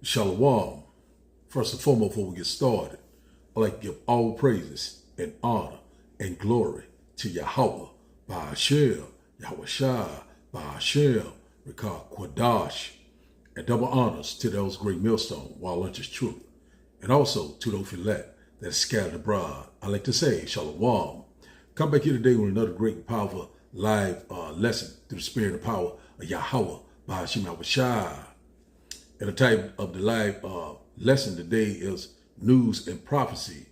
Shalom. First and foremost, before we get started, I'd like to give all praises and honor and glory to Yahweh, Ba'ashem, Yahweh Shai, Ba'ashem, Rikah Quadash, and double honors to those great millstones while lunch is true, and also to those elect that is scattered abroad. I like to say, Shalom. Come back here today with another great and powerful live lesson through the spirit and power of Yahweh, Ba'ashem, Yahweh Shai. And the type of the live lesson today is News and Prophecy,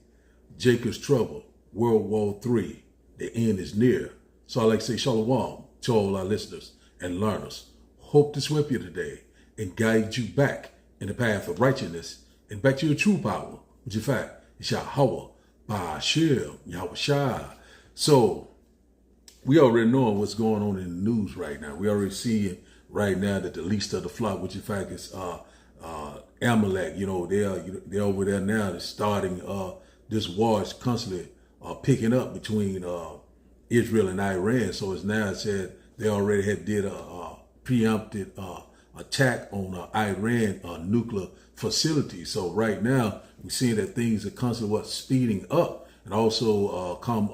Jacob's Trouble, World War III, the end is near. So I like to say shalom to all our listeners and learners. Hope to swim you today and guide you back in the path of righteousness and back to your true power, which in fact is Yahweh, Ba'ashem, Yahweh Shai. So we already know what's going on in the news right now. We already see right now that the least of the flock, which in fact is Amalek, they're over there now. They're starting this war is constantly picking up between Israel and Iran. So it's now said they already had did a preempted attack on Iran nuclear facility. So right now we're seeing that things are constantly speeding up, and also come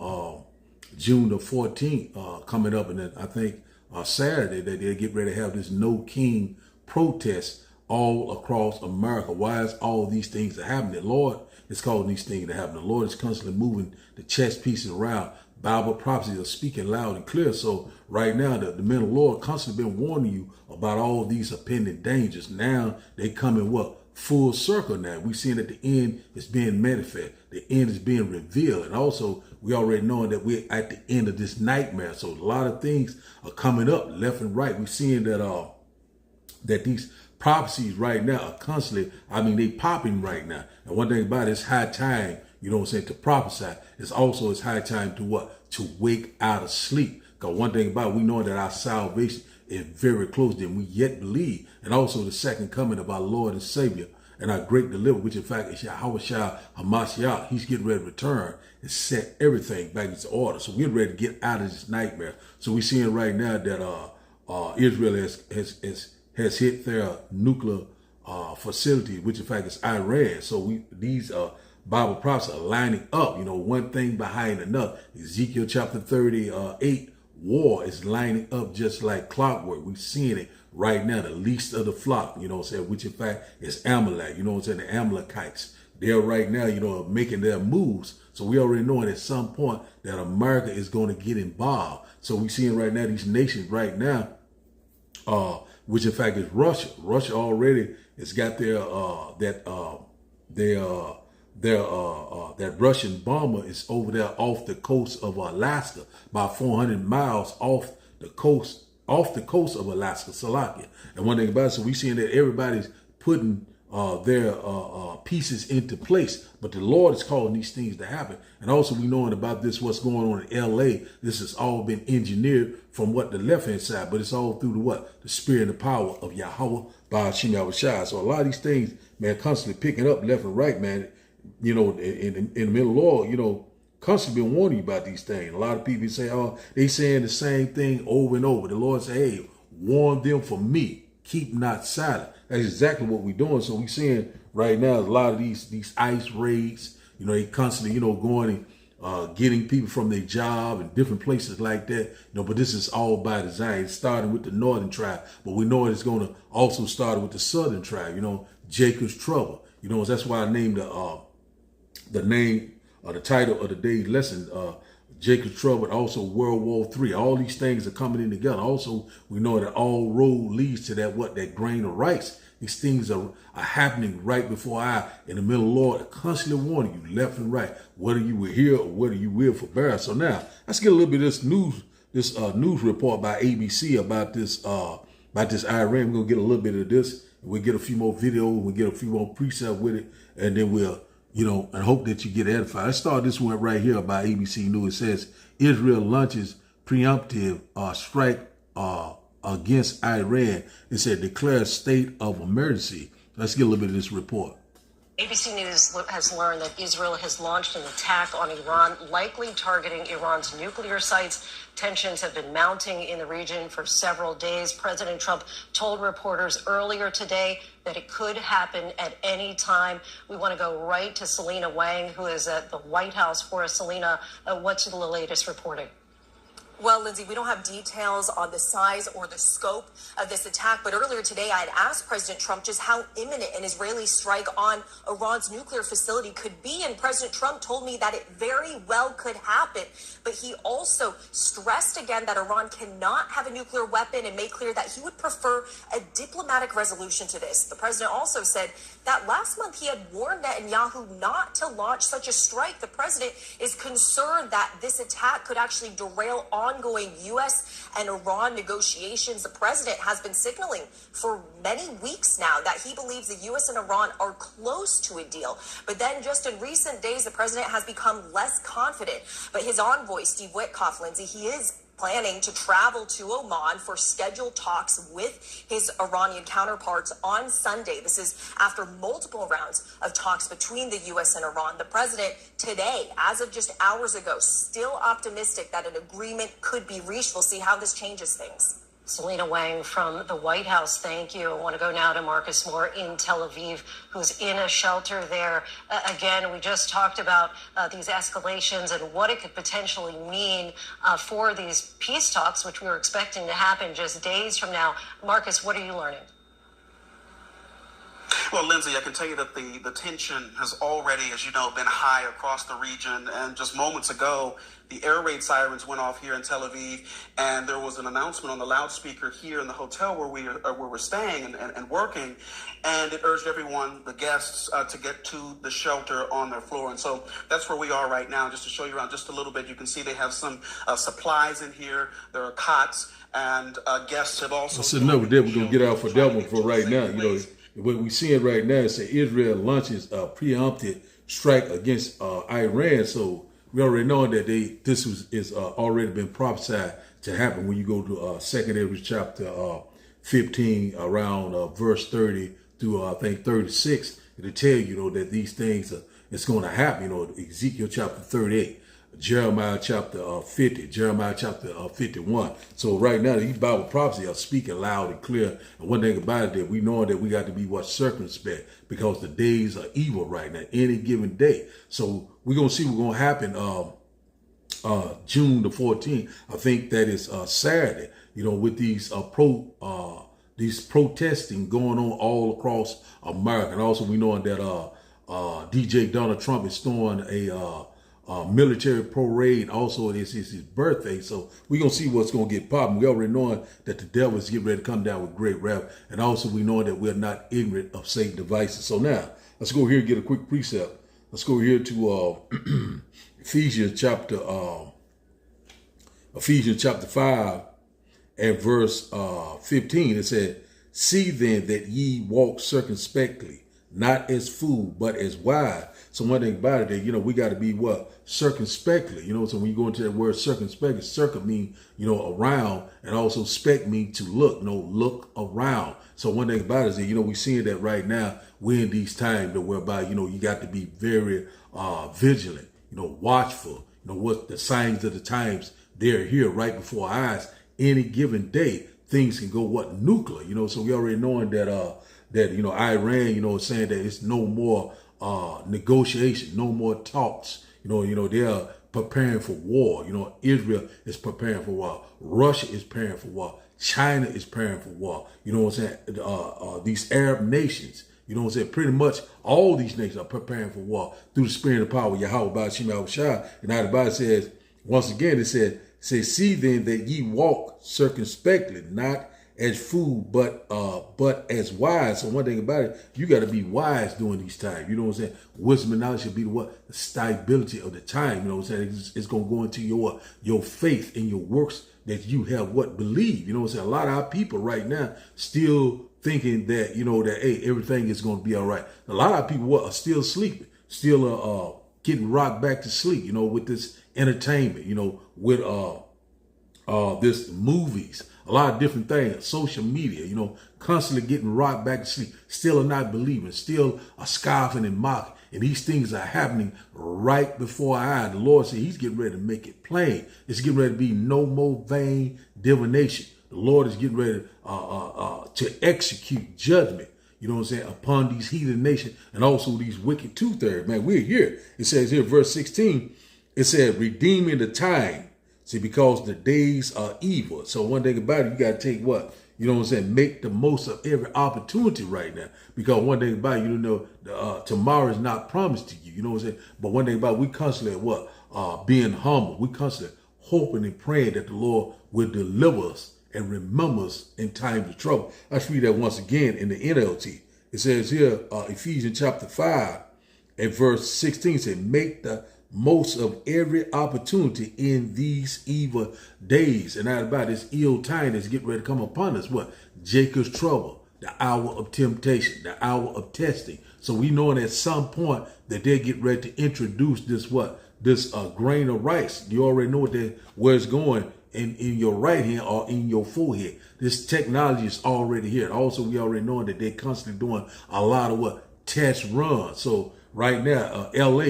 June the 14th coming up, and then I think Saturday that they'll get ready to have this No King protest all across America. Why is all these things that happen? The Lord is causing these things to happen. The Lord is constantly moving the chess pieces around. Bible prophecies are speaking loud and clear. So right now, the men of the Lord constantly been warning you about all these impending dangers. Now they come in full circle now. We're seeing that the end is being manifest. The end is being revealed. And also, we already know that we're at the end of this nightmare. So a lot of things are coming up left and right. We're seeing that that these prophecies right now are constantly, they popping right now. And one thing about it, it's high time, to prophesy. It's high time to wake out of sleep. Because one thing about it, we know that our salvation is very close, and we yet believe. And also the second coming of our Lord and Savior and our great deliverer, which in fact is Yahweh Shai HaMashiach. He's getting ready to return and set everything back into order. So we're ready to get out of this nightmare. So we're seeing right now that Israel has hit their nuclear facility, which in fact is Iran. So these Bible prophecies are lining up, one thing behind another. Ezekiel chapter 38, war is lining up just like clockwork. We're seeing it right now, the least of the flock, which in fact is Amalek, the Amalekites. They're right now, making their moves. So we already know at some point that America is going to get involved. So we're seeing right now these nations right now, which in fact is Russia. Russia already has got that Russian bomber is over there off the coast of Alaska, about 400 miles off the coast of Alaska, Salakia. And one thing about it, so we seeing that everybody's putting their pieces into place, but the Lord is calling these things to happen. And also we knowing about this, what's going on in LA. This has all been engineered from the left hand side, but it's all through the spirit and the power of Yahweh, Ba'ashem, Yahweh Shai. So a lot of these things, man, constantly picking up left and right, man. In the middle of law, constantly been warning you about these things. A lot of people say, they saying the same thing over and over. The Lord say, hey, warn them for me. Keep not silent. That's exactly what we're doing. So we're seeing right now a lot of these ICE raids, they constantly, going and getting people from their job and different places like that. But this is all by design. It's starting with the northern tribe, but we know it's going to also start with the southern tribe, Jacob's Trouble. That's why I named the title of the day's lesson, Jacob's Trouble, and also World War III. All these things are coming in together. Also, we know that all road leads to that grain of rice. These things are happening right before our in the middle of the Lord, constantly warning you left and right, whether you were here or whether you will forbear. So now let's get a little bit of this news report by ABC about this Iran. We're gonna get a little bit of this. We'll get a few more videos. We'll get a few more precepts with it, and then we'll and hope that you get edified. Let's start this one right here by ABC News. It says Israel launches preemptive strike against Iran. It said declares state of emergency. Let's get a little bit of this report. ABC News has learned that Israel has launched an attack on Iran, likely targeting Iran's nuclear sites. Tensions have been mounting in the region for several days. President Trump told reporters earlier today that it could happen at any time. We want to go right to Selena Wang, who is at the White House for us. Selena, what's the latest reporting? Well, Lindsay, we don't have details on the size or the scope of this attack, but earlier today I had asked President Trump just how imminent an Israeli strike on Iran's nuclear facility could be, and President Trump told me that it very well could happen. But he also stressed again that Iran cannot have a nuclear weapon and made clear that he would prefer a diplomatic resolution to this. The president also said that last month he had warned Netanyahu not to launch such a strike. The president is concerned that this attack could actually derail ongoing U.S. and Iran negotiations. The president has been signaling for many weeks now that he believes the U.S. and Iran are close to a deal. But then just in recent days, the president has become less confident. But his envoy, Steve Witkoff, Lindsay, he is planning to travel to Oman for scheduled talks with his Iranian counterparts on Sunday. This is after multiple rounds of talks between the U.S. and Iran. The president today, as of just hours ago, still optimistic that an agreement could be reached. We'll see how this changes things. Selena Wang from the White House, thank you. I want to go now to Marcus Moore in Tel Aviv, who's in a shelter there. Again, we just talked about these escalations and what it could potentially mean for these peace talks, which we were expecting to happen just days from now. Marcus, what are you learning? Well, Lindsay, I can tell you that the tension has already, as you know, been high across the region. And just moments ago, the air raid sirens went off here in Tel Aviv, and there was an announcement on the loudspeaker here in the hotel where we're staying and working, and it urged everyone, the guests, to get to the shelter on their floor. And so that's where we are right now. Just to show you around just a little bit, you can see they have some supplies in here. There are cots, and guests have also... That's enough of that. We're going to get out for that one for right now. You know, what we're seeing right now is that Israel launches a preemptive strike against Iran. So we already know that this is already been prophesied to happen. When you go to 2 Ezra chapter 15, around verse 30 through I think 36, it'll tell you, that these things it's going to happen. Ezekiel chapter 38. Jeremiah chapter 50, Jeremiah chapter 51. So right now, these Bible prophecies are speaking loud and clear. And one thing about it, that we know that we got to be circumspect, because the days are evil right now, any given day. So we're going to see what's going to happen June the 14th. I think that is Saturday, with these protesting going on all across America. And also we know that DJ Donald Trump is throwing a military parade. Also, it's his birthday, so we're gonna see what's gonna get popping. We already know that the devil is getting ready to come down with great wrath, and also we know that we're not ignorant of Satan's devices. So now let's go here and get a quick precept. Let's go here to Ephesians chapter 5 and verse 15. It said, "See then that ye walk circumspectly, not as fools, but as wise." So one thing about it, that, we got to be circumspectly, so when you go into that word circumspectly, circum mean, around, and also spec mean to look, look around. So one thing about it is that, we're seeing that right now, we're in these times that whereby, you got to be very vigilant, watchful, what the signs of the times, they're here right before our eyes. Any given day, things can go nuclear, so we already knowing that Iran, is saying that it's no more negotiation, no more talks. They're preparing for war. Israel is preparing for war. Russia is preparing for war. China is preparing for war. These Arab nations, pretty much all these nations are preparing for war through the spirit and power of Yahweh by Shema Shah. And now the Bible says, once again, it says, "See then that ye walk circumspectly, not as fools, but as wise." So one thing about it, you got to be wise during these times. You know what I'm saying? Wisdom and knowledge should be the stability of the time. You know what I'm saying? It's going to go into your faith and your works that you have believe. You know what I'm saying? A lot of our people right now still thinking that, that, hey, everything is going to be all right. A lot of our people are still sleeping, still getting rocked back to sleep, with this entertainment, with this movies. a lot of different things, social media, constantly getting rocked back to sleep, still are not believing, still are scoffing and mocking. And these things are happening right before our eyes. The Lord said he's getting ready to make it plain. It's getting ready to be no more vain divination. The Lord is getting ready to execute judgment, upon these heathen nations and also these wicked two-thirds. Man, we're here. It says here, verse 16, it said, redeeming the time. See, because the days are evil. So one thing about it, you got to take what? Make the most of every opportunity right now. Because one thing about it, tomorrow is not promised to you. But one thing about it, we constantly being humble. We constantly hoping and praying that the Lord will deliver us and remember us in times of trouble. Let's read that once again in the NLT. It says here, Ephesians chapter 5 and verse 16 says, make the most of every opportunity in these evil days. And out about this ill time that's getting ready to come upon us. What? Jacob's trouble, the hour of temptation, the hour of testing. So we know at some point that they get ready to introduce this grain of rice. You already know where it's going in your right hand or in your forehead. This technology is already here. Also, we already know that they're constantly doing a lot of test runs. So right now, LA,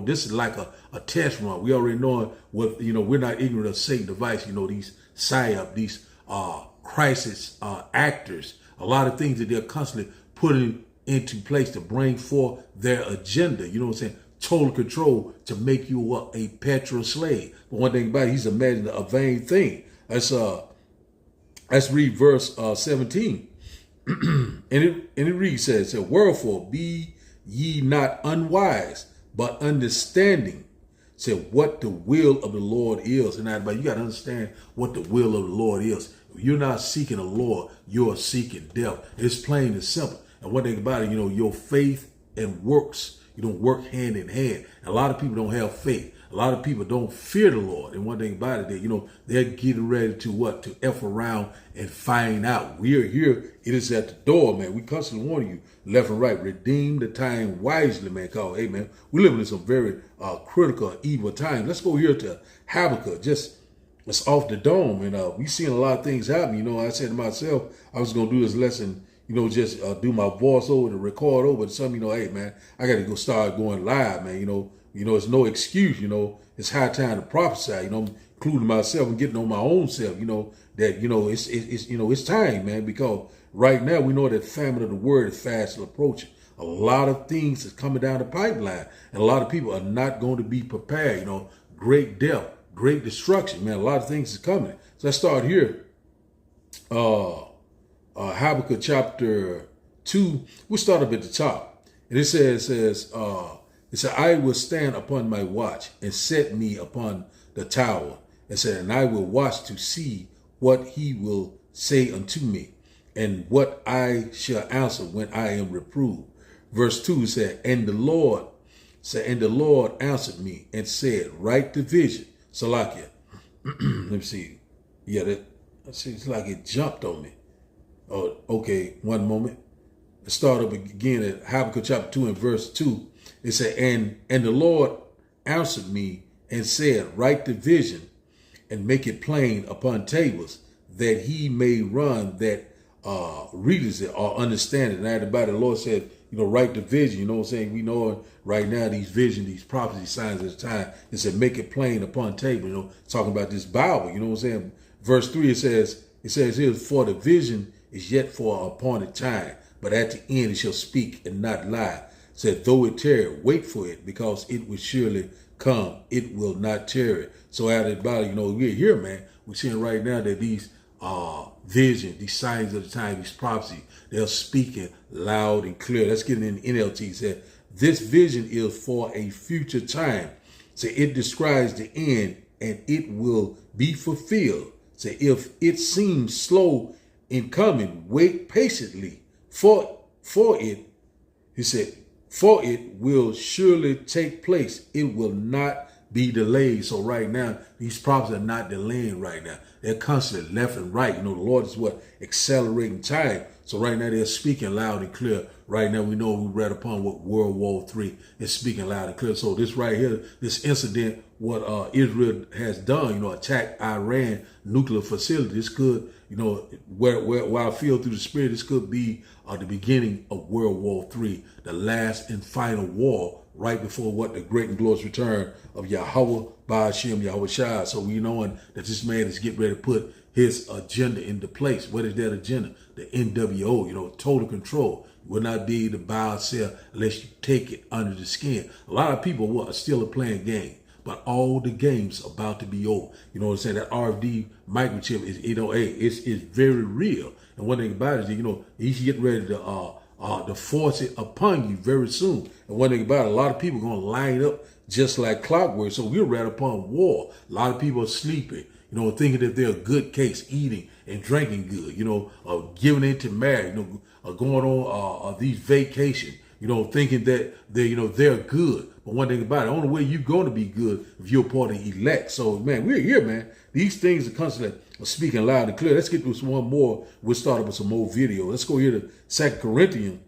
this is like a test run. We already know we're not ignorant of Satan device, these PSYOP, these crisis actors, a lot of things that they're constantly putting into place to bring forth their agenda, total control to make you a petrol slave. But one thing about it, he's imagining a vain thing. Let's read verse 17. and it reads, says, wherefore be ye not unwise, but understanding, said what the will of the Lord is. And you got to understand what the will of the Lord is. You're not seeking the Lord, you're seeking death. It's plain and simple. And one thing about it, your faith and works, work hand in hand. And a lot of people don't have faith. A lot of people don't fear the Lord. And one thing about it, they're getting ready to F around and find out. We're here. It is at the door, man. We constantly warn you left and right. Redeem the time wisely, man. Cause, hey, man, we live in some very critical, evil times. Let's go here to Habakkuk. It's off the dome. And we seeing a lot of things happen. I said to myself, I was going to do this lesson, just do my voiceover to record over. Some, hey, man, I got to go start going live, man. It's no excuse, it's high time to prophesy, including myself and getting on my own self, that, it's time, man, because right now we know that famine of the word is fast approaching. A lot of things is coming down the pipeline and a lot of people are not going to be prepared, great death, great destruction, man. A lot of things is coming. So let's start here. Habakkuk chapter 2, we'll start up at the top. And it says, it said, I will stand upon my watch and set me upon the tower. It said, and I will watch to see what he will say unto me and what I shall answer when I am reproved. Verse 2 said, and the Lord answered me and said, write the vision. Salakia. Let me see. Yeah, it's like it jumped on me. Oh, okay, one moment. Let's start up again at Habakkuk chapter 2 and verse 2. It said, and the Lord answered me and said, write the vision and make it plain upon tables, that he may run that readers it or understand it. And everybody, the Lord said, write the vision. We know right now these visions, these prophecy signs of the time. It said, make it plain upon table, talking about this Bible, Verse 3, it says here, for the vision is yet for an appointed time, but at the end it shall speak and not lie. Said, though it tarry, wait for it, because it will surely come. It will not tarry. So out of the body, we're here, man. We're seeing right now that these visions, these signs of the time, these prophecies, they're speaking loud and clear. Let's get in NLT. It said, this vision is for a future time. So it describes the end and it will be fulfilled. So if it seems slow in coming, wait patiently for it. He said, for it will surely take place. It will not be delayed. So right now, these prophecies are not delaying right now. They're constantly left and right. The Lord is accelerating time. So right now they're speaking loud and clear. Right now we know we read upon what World War III is speaking loud and clear. So this right here, this incident, what Israel has done, attack Iran nuclear facility. This could, where I feel through the spirit, this could be the beginning of World War III, the last and final war, right before what the great and glorious return of Yahweh, Ba'ashem, Yahweh Shai. So we knowing that this man is getting ready to put his agenda into place. What is that agenda? The NWO, total control. You will not be able to buy or sell unless you take it under the skin. A lot of people are still playing game, but all the games about to be over. You know what I'm saying? That RFD microchip is, it's very real. And one thing about it is, he's getting ready to force it upon you very soon. And one thing about it, a lot of people are going to line up just like clockwork. So we're right upon war. A lot of people are sleeping, thinking that they're a good case, eating and drinking good, giving into marriage, going on these vacations, thinking that they're good. But one thing about it, the only way you're going to be good if you're part of the elect. So, man, we're here, man. These things are constantly speaking loud and clear. Let's get to one more. We'll start up with some more video. Let's go here to 2 Corinthians,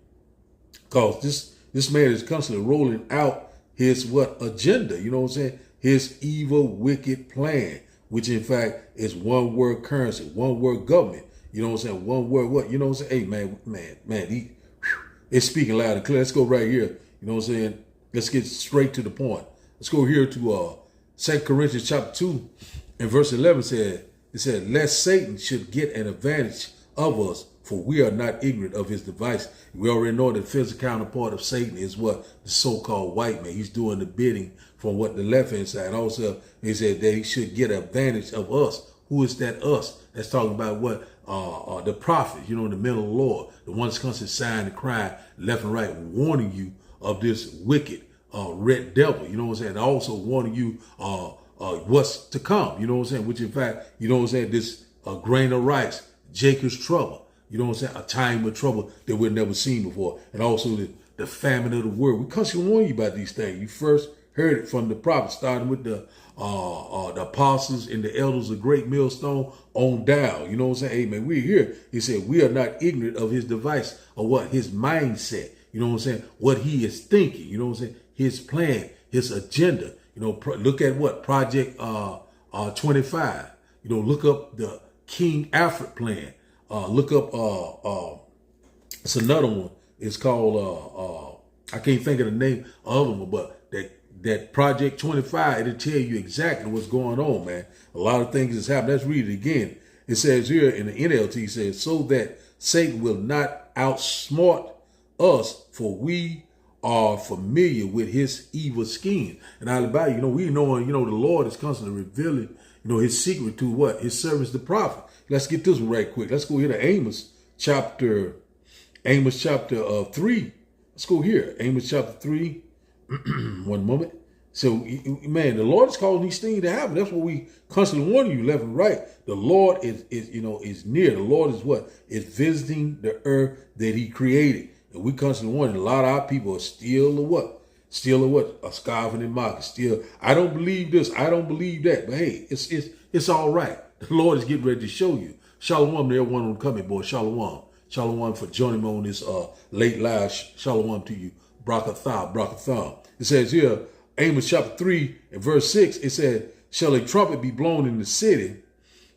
because this man is constantly rolling out his agenda, his evil, wicked plan, which in fact is one word currency, one word government, one word what, Hey, man, it's speaking loud and clear. Let's go right here, Let's get straight to the point. Let's go here to 2 Corinthians chapter 2 and verse 11 it said, lest Satan should get an advantage of us, for we are not ignorant of his device. We already know that the physical counterpart of Satan is what? The so-called white man. He's doing the bidding from what the left-hand side. Also, he said that he should get an advantage of us. Who is that us? That's talking about what? The prophets, the men of the Lord, the ones constantly sighing and crying left and right, warning you of this wicked red devil, also warning you what's to come, which in fact, this grain of rice, Jacob's trouble, a time of trouble that we've never seen before. And also the famine of the world. We constantly warn you about these things. You first heard it from the prophets, starting with the apostles and the elders of Great Millstone on down. Hey, man, we're here. He said, we are not ignorant of his device or what? His mindset. What he is thinking, his plan, his agenda, look at what? Project 25, look up the King Alfred plan. Look up, it's another one. It's called, I can't think of the name of them, but that Project 25, it'll tell you exactly what's going on, man. A lot of things has happened. Let's read it again. It says here in the NLT, it says, so that Satan will not outsmart us, for we are familiar with his evil scheme. And Alibaba, we know, the Lord is constantly revealing, his secret to what? His servants, the prophet. Let's get this one right quick. Let's go here to Amos chapter 3. Let's go here. Amos chapter 3. One moment. So, man, the Lord is calling these things to happen. That's what we constantly warn you left and right. The Lord is near. The Lord is what? Is visiting the earth that he created. And we constantly warning a lot of our people are still what? A scoffing and mocking. Still, I don't believe this. I don't believe that. But hey, it's all right. The Lord is getting ready to show you. Shalom to everyone on the coming, boy. Shalom. Shalom for joining me on this late live. Shalom to you. Brakathah. It says here, Amos chapter 3 and verse 6, it said, shall a trumpet be blown in the city,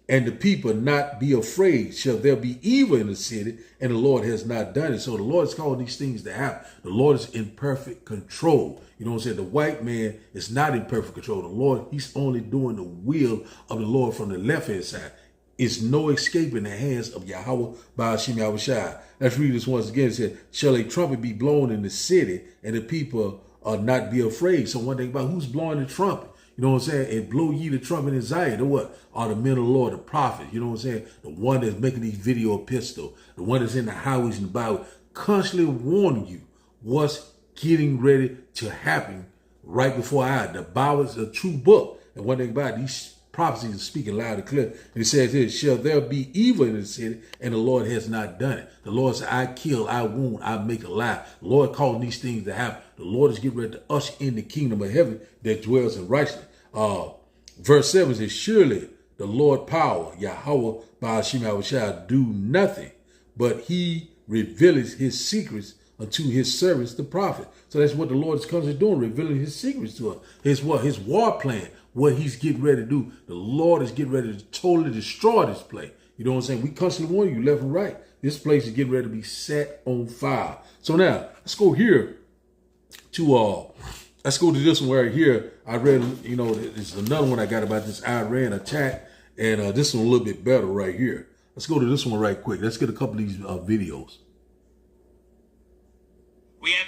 and the people not be afraid? Shall there be evil in the city, and the Lord has not done it? So the Lord is calling these things to happen. The Lord is in perfect control. The white man is not in perfect control. The Lord, he's only doing the will of the Lord from the left-hand side. It's no escaping the hands of Yahweh, Ba'ashem, Yahweh Shai. Let's read this once again. It said, shall a trumpet be blown in the city, and the people not be afraid? So one thing about who's blowing the trumpet, and blow ye the trumpet in Zion. The what? Are the men of the Lord, the prophets, the one that's making these video epistles, the one that's in the highways and the Bible, constantly warning you what's getting ready to happen right before our eyes. The Bible is a true book. And one thing about it, these prophecies are speaking loud and clear. And it says here, shall there be evil in the city, and the Lord has not done it? The Lord said, I kill, I wound, I make alive. The Lord calling these things to happen. The Lord is getting ready to usher in the kingdom of heaven that dwells in righteousness. Verse 7 says, surely the Lord power, Yahweh, Ba'ashem, Yahweh Shai, do nothing but he revealeth his secrets unto his servants, the prophet. So that's what the Lord is constantly doing, revealing his secrets to us. His what? His war plan, what he's getting ready to do. The Lord is getting ready to totally destroy this place. You know what I'm saying? We constantly warn you left and right. This place is getting ready to be set on fire. So now, let's go here to, let's go to this one right here. I read, you know, there's another one I got about this Iran attack. And this one a little bit better right here. Let's go to this one right quick. Let's get a couple of these videos. We have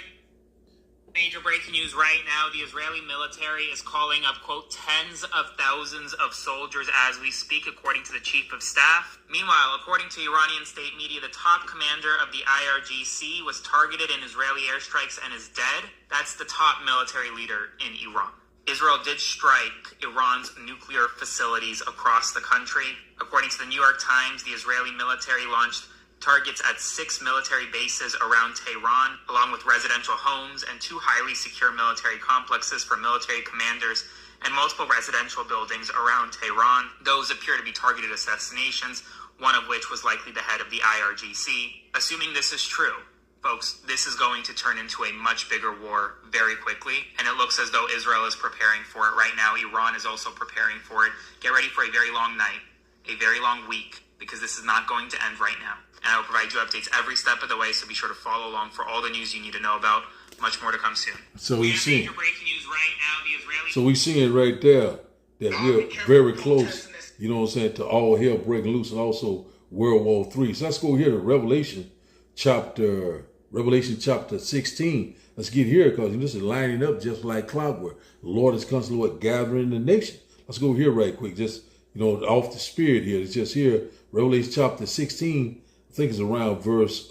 major breaking news right now. The Israeli military is calling up, quote, tens of thousands of soldiers as we speak, according to the chief of staff. Meanwhile, according to Iranian state media, the top commander of the IRGC was targeted in Israeli airstrikes and is dead. That's the top military leader in Iran. Israel did strike Iran's nuclear facilities across the country. According to the New York Times, the Israeli military launched targets at 6 military bases around Tehran, along with residential homes and 2 highly secure military complexes for military commanders and multiple residential buildings around Tehran. Those appear to be targeted assassinations, one of which was likely the head of the IRGC. Assuming this is true, folks, this is going to turn into a much bigger war very quickly, and it looks as though Israel is preparing for it right now. Iran is also preparing for it. Get ready for a very long night, a very long week, because this is not going to end right now. And I will provide you updates every step of the way, so be sure to follow along for all the news you need to know about. Much more to come soon. So we see major breaking news right now. The Israeli. So we seeing right there that we're very close, you know what I'm saying, to all hell breaking loose, and also World War III. So let's go here to Revelation chapter 16. Let's get here, because this is lining up just like clockwork. The Lord is constantly gathering the nation. Let's go here right quick, just, you know, off the spirit here. It's just here, Revelation chapter 16, I think it's around verse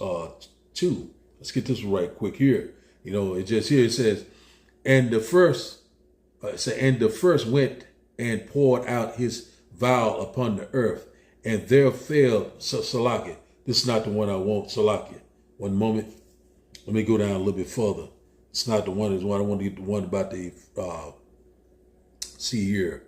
2. Let's get this right quick here. You know, it just here, it says, and the first went and poured out his vial upon the earth, and there fell Salakia. This is not the one I want, Salakia. One moment. Let me go down a little bit further. It's not the one. It's one I want to get the one about the see here.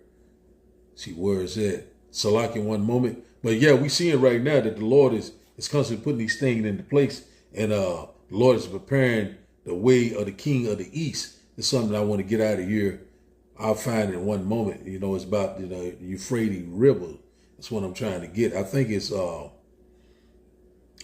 See where is it? Salakia, one moment. But yeah, we seeing right now that the Lord is constantly putting these things into place, and the Lord is preparing the way of the King of the East. It's something I want to get out of here. I'll find it in one moment. You know, it's about the Euphrates River. That's what I'm trying to get. I think it's I'm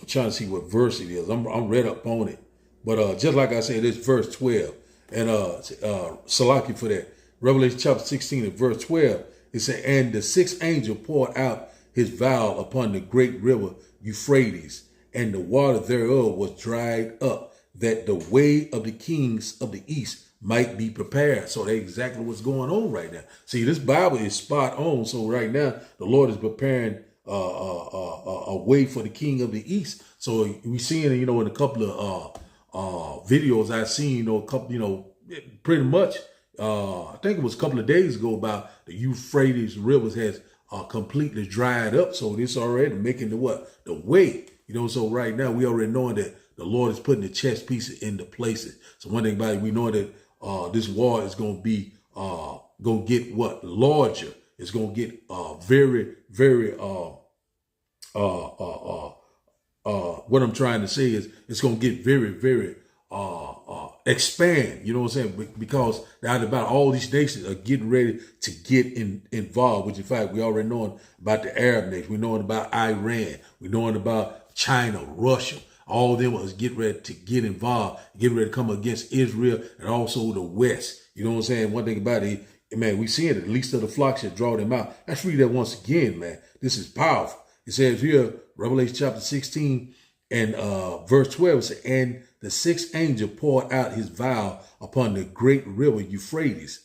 trying to see what verse it is. I'm read up on it. But just like I said, it's verse 12. And Salaki for that. Revelation chapter 16 and verse 12. It said, and the sixth angel poured out his vial upon the great river Euphrates, and the water thereof was dried up, that the way of the kings of the east might be prepared. So that's exactly what's going on right now. See, this Bible is spot on. So right now, the Lord is preparing a way for the king of the east. So we seeing, you know, in a couple of videos I've seen, you know, a couple, you know, pretty much, I think it was a couple of days ago, about the Euphrates rivers has completely dried up. So this already making the way, you know. So right now we already knowing that the Lord is putting the chess pieces into places. So one thing about it, we know that this war is going to be going to get larger. It's going to get very, very what I'm trying to say is it's going to get very, very expand, you know what I'm saying? Because now about all these nations are getting ready to get involved, which in fact, we already knowing about the Arab nations. We're knowing about Iran. We're knowing about China, Russia. All of them was getting ready to get involved, getting ready to come against Israel and also the West. You know what I'm saying? One thing about it, man, we seeing it. The least of the flock should draw them out. Let's read that once again, man. This is powerful. It says here, Revelation chapter 16 and verse 12, it says, and the sixth angel poured out his vial upon the great river Euphrates,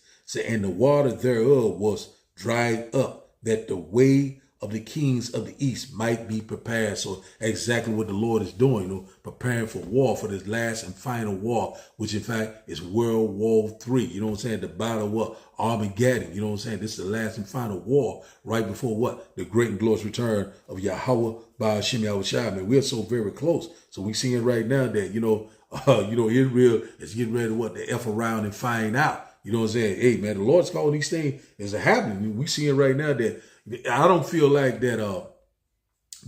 and the water thereof was dried up, that the way of the kings of the east might be prepared. So exactly what the Lord is doing, you know, preparing for war, for this last and final war, which in fact is World War III. You know what I'm saying? The battle of Armageddon. You know what I'm saying? This is the last and final war right before what? The great and glorious return of Yahweh by Hashem Yahushua. Man, we're so very close. So we seeing right now that, you know, Israel is getting ready to the F around and find out. You know what I'm saying? Hey, man, the Lord's calling these things is happening. We seeing right now that I don't feel like that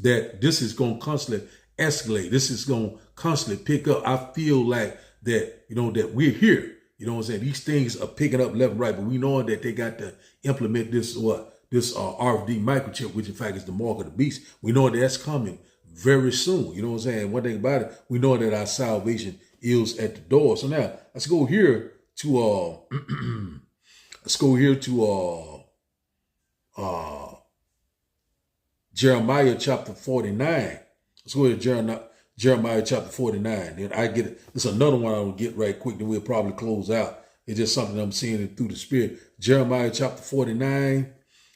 that this is going to constantly escalate. This is going to constantly pick up. I feel like that, that we're here. You know what I'm saying? These things are picking up left and right, but we know that they got to implement this RFD microchip, which in fact is the mark of the beast. We know that that's coming very soon. You know what I'm saying? One thing about it, we know that our salvation is at the door. So now let's go here to Jeremiah chapter 49. Let's go to Jeremiah chapter 49. Then I get it. It's another one I will get right quick, then we'll probably close out. It's just something I'm seeing it through the Spirit. Jeremiah chapter 49.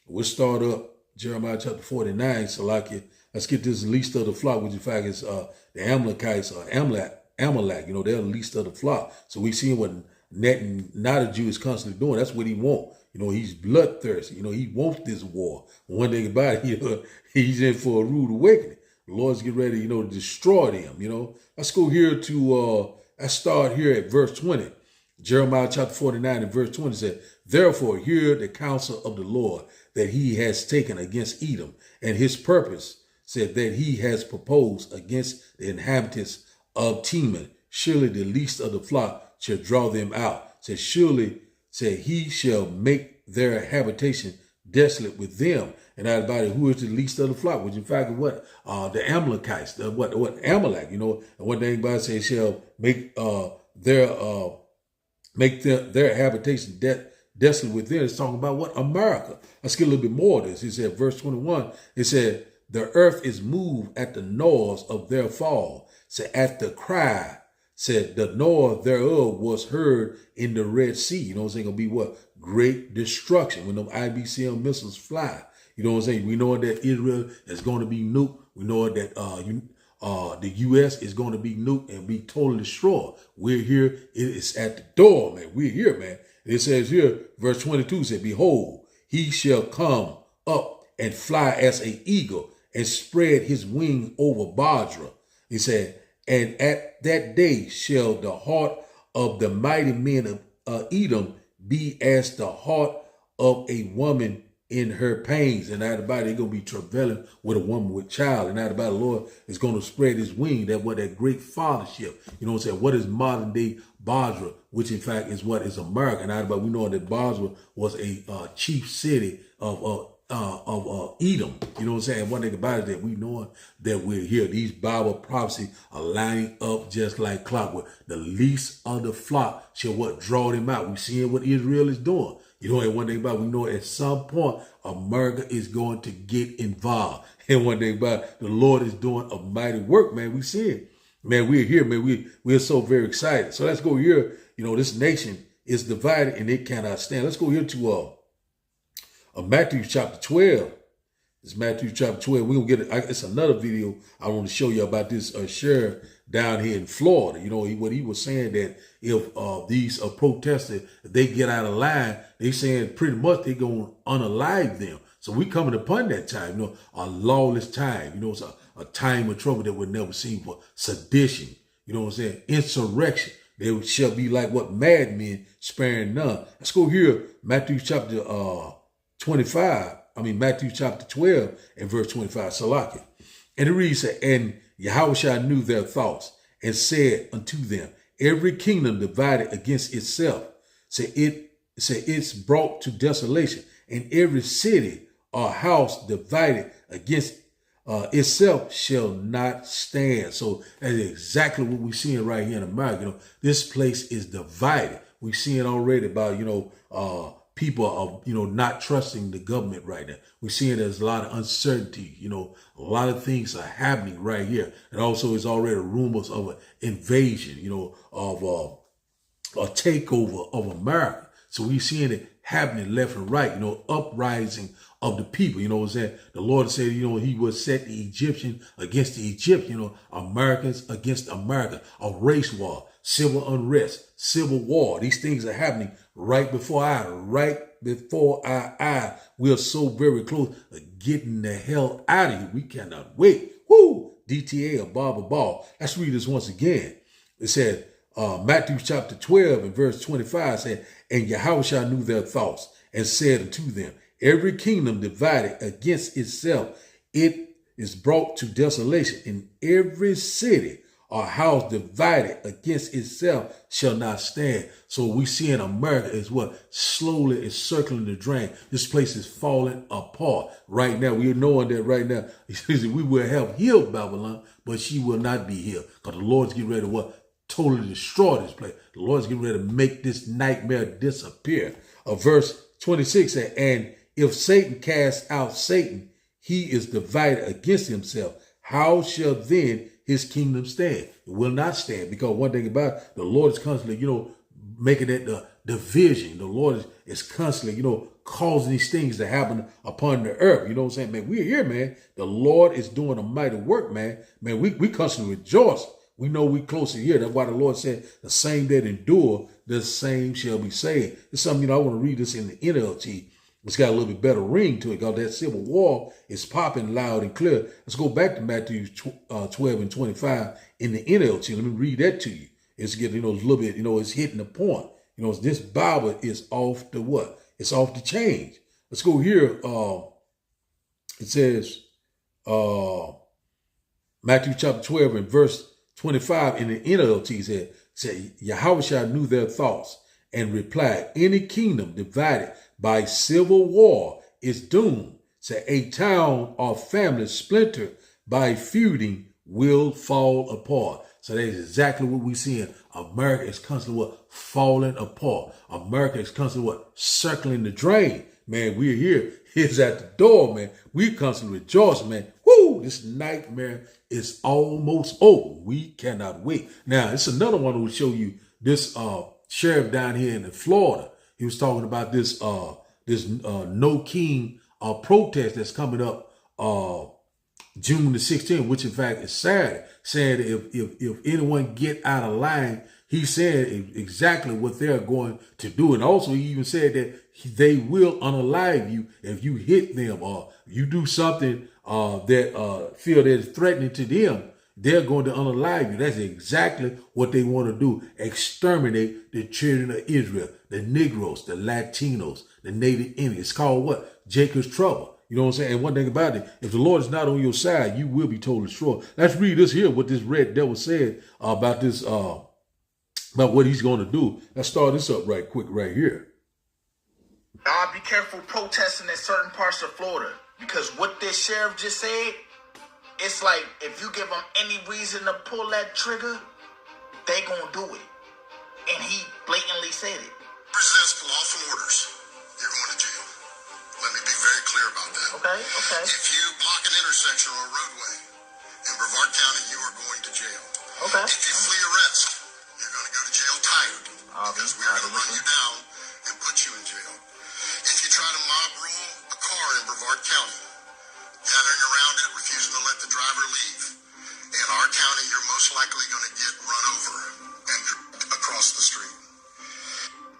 We'll start up Jeremiah chapter 49. So let's get this least of the flock, which in fact is the Amalekites or Amalek. They're the least of the flock. So we see what not a Jew is constantly doing. That's what he wants. He's bloodthirsty. He wants this war. One thing about it, he's in for a rude awakening. The Lord's getting ready, to destroy them. Let's go here to, let's start here at verse 20. Jeremiah chapter 49 and verse 20 said, "Therefore hear the counsel of the Lord that he has taken against Edom, and his purpose said that he has proposed against the inhabitants of Teman. Surely the least of the flock shall draw them out. Surely he shall make their habitation desolate with them." And everybody, who is the least of the flock, which in fact is what the Amalekites, what Amalek, and one thing about it says shall make their habitation desolate with them. It's talking about what? America. Let's get a little bit more of this. He said, verse 21, it said, "The earth is moved at the noise of their fall. So at the cry, said the noise thereof was heard in the Red Sea." You know what I'm saying? Gonna be what? Great destruction when them IBCM missiles fly. You know what I'm saying? We know that Israel is going to be nuked. We know that the U.S. is going to be nuked and be totally destroyed. We're here. It is at the door, man. We're here, man. It says here, verse 22 said, "Behold, he shall come up and fly as an eagle and spread his wings over Basra." He said, "And at that day shall the heart of the mighty men of Edom be as the heart of a woman in her pains." And out about they're going to be travailing with a woman with child. And out about the Lord is going to spread his wing. That great fathership. You know what I'm saying? What is modern day Basra, which in fact is what is America. And out about we know that Basra was a chief city of Edom. You know what I'm saying? One thing about it that we know that we're here. These Bible prophecies are lining up just like clockwork. The least of the flock shall what? Draw them out. We're seeing what Israel is doing. You know, and one thing about it, we know at some point America is going to get involved. And one thing about it, the Lord is doing a mighty work, man. We see it. Man, we're here, man. We're so very excited. So let's go here. This nation is divided and it cannot stand. Let's go here to Matthew chapter 12. It's Matthew chapter 12. We're going to get it. It's another video I want to show you about this sheriff down here in Florida. What he was saying that if these protesters, if they get out of line, they saying pretty much they're going to unalive them. So we coming upon that time, a lawless time. It's a time of trouble that we've never seen for sedition. You know what I'm saying? Insurrection. They shall be like what? Madmen sparing none. Let's go here, Matthew chapter 12 and verse 25. Salaki. And it reads, "And Yahushua knew their thoughts and said unto them, every kingdom divided against itself, it's brought to desolation, and every city or house divided against itself shall not stand." So that's exactly what we're seeing right here in America. This place is divided. We're seeing already about, people are, not trusting the government right now. We're seeing there's a lot of uncertainty. A lot of things are happening right here. And also it's already rumors of an invasion, of a takeover of America. So we're seeing it happening left and right, uprising of the people. You know what I'm saying? The Lord said, he would set the Egyptian against the Egyptian, Americans against America, a race war, civil unrest, civil war. These things are happening right before our eye. We are so very close to getting the hell out of here. We cannot wait. Woo! DTA or Barber Ball. Let's read this once again. It said, Matthew chapter 12 and verse 25 said, "And Yahushua knew their thoughts and said unto them, every kingdom divided against itself, it is brought to desolation, in every city or house divided against itself shall not stand. So we see in America is what slowly is circling the drain. This place is falling apart right now. We're knowing that right now. We will have healed Babylon, but she will not be healed, because the Lord's getting ready to what? Totally destroy this place. The Lord's getting ready to make this nightmare disappear. Verse 26 said, and if Satan casts out Satan, he is divided against himself. How shall then his kingdom stand? It will not stand, because one thing about it, the Lord is constantly, making that the division. The Lord is constantly, causing these things to happen upon the earth. You know what I'm saying, man? We're here, man. The Lord is doing a mighty work, man. Man, we constantly rejoice. We know we close to here. That's why the Lord said, the same that endure, the same shall be saved. It's something, I want to read this in the NLT. It's got a little bit better ring to it, because that civil war is popping loud and clear. Let's go back to Matthew 12 and 25 in the NLT. Let me read that to you. It's getting, a little bit, it's hitting the point. This Bible is off the what? It's off the change. Let's go here. It says, Matthew chapter 12 and verse 25 in the NLT said, Yahweh knew their thoughts and replied, any kingdom divided by civil war is doomed. Say, a town or family splintered by feuding will fall apart. So that is exactly what we see in America. Is constantly what? Falling apart. America is constantly what? Circling the drain. Man, we're here. It's at the door, man. We constantly rejoice, man. Woo! This nightmare is almost over. We cannot wait. Now, it's another one who will show you this sheriff down here in Florida. He was talking about this No King protest that's coming up June the 16th, which in fact is Saturday, saying if anyone get out of line, he said exactly what they're going to do. And also he even said that they will unalive you if you hit them or you do something that feel that is threatening to them. They're going to unalive you. That's exactly what they want to do. Exterminate the children of Israel, the Negroes, the Latinos, the Native Indians. It's called what? Jacob's trouble. You know what I'm saying? And one thing about it, if the Lord is not on your side, you will be totally destroyed. Let's read this here, what this red devil said about this, about what he's going to do. Let's start this up right quick right here. Y'all be careful protesting in certain parts of Florida, because what this sheriff just said, it's like if you give them any reason to pull that trigger, they gonna do it. And he blatantly said it. Resist lawful orders, you're going to jail. Let me be very clear about that. Okay. If you block an intersection or a roadway in Brevard County, you are going to jail. Okay. If you flee arrest, you're going to go to jail tired, because we're going to run you down and put you in jail. If you try to mob rule a car in Brevard County, gathering around it, refusing to let the driver leave, in our county, you're most likely going to get run over and across the street.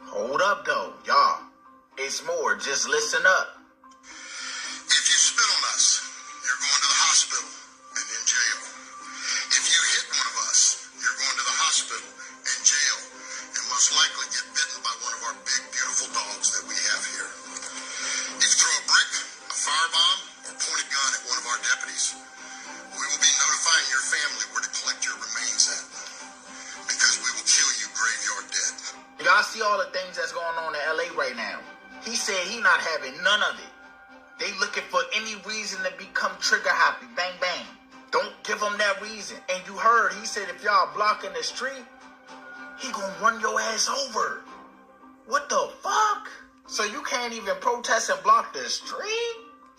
Hold up, though, y'all. It's more. Just listen up. If you spit on us, you're going to the hospital and in jail. If you hit one of us, you're going to the hospital and jail, and most likely get bitten by one of our big, beautiful dogs that we have here. If you throw a brick, a firebomb, or point a gun at one of our deputies, we will be notifying your family where to collect your remains at, because we will kill you graveyard dead. Y'all see all the things that's going on in LA right now. He said he not having none of it. They looking for any reason to become trigger happy. Bang, bang. Don't give them that reason. And you heard, he said if y'all blocking the street, he gonna run your ass over. What the fuck? So you can't even protest and block the street?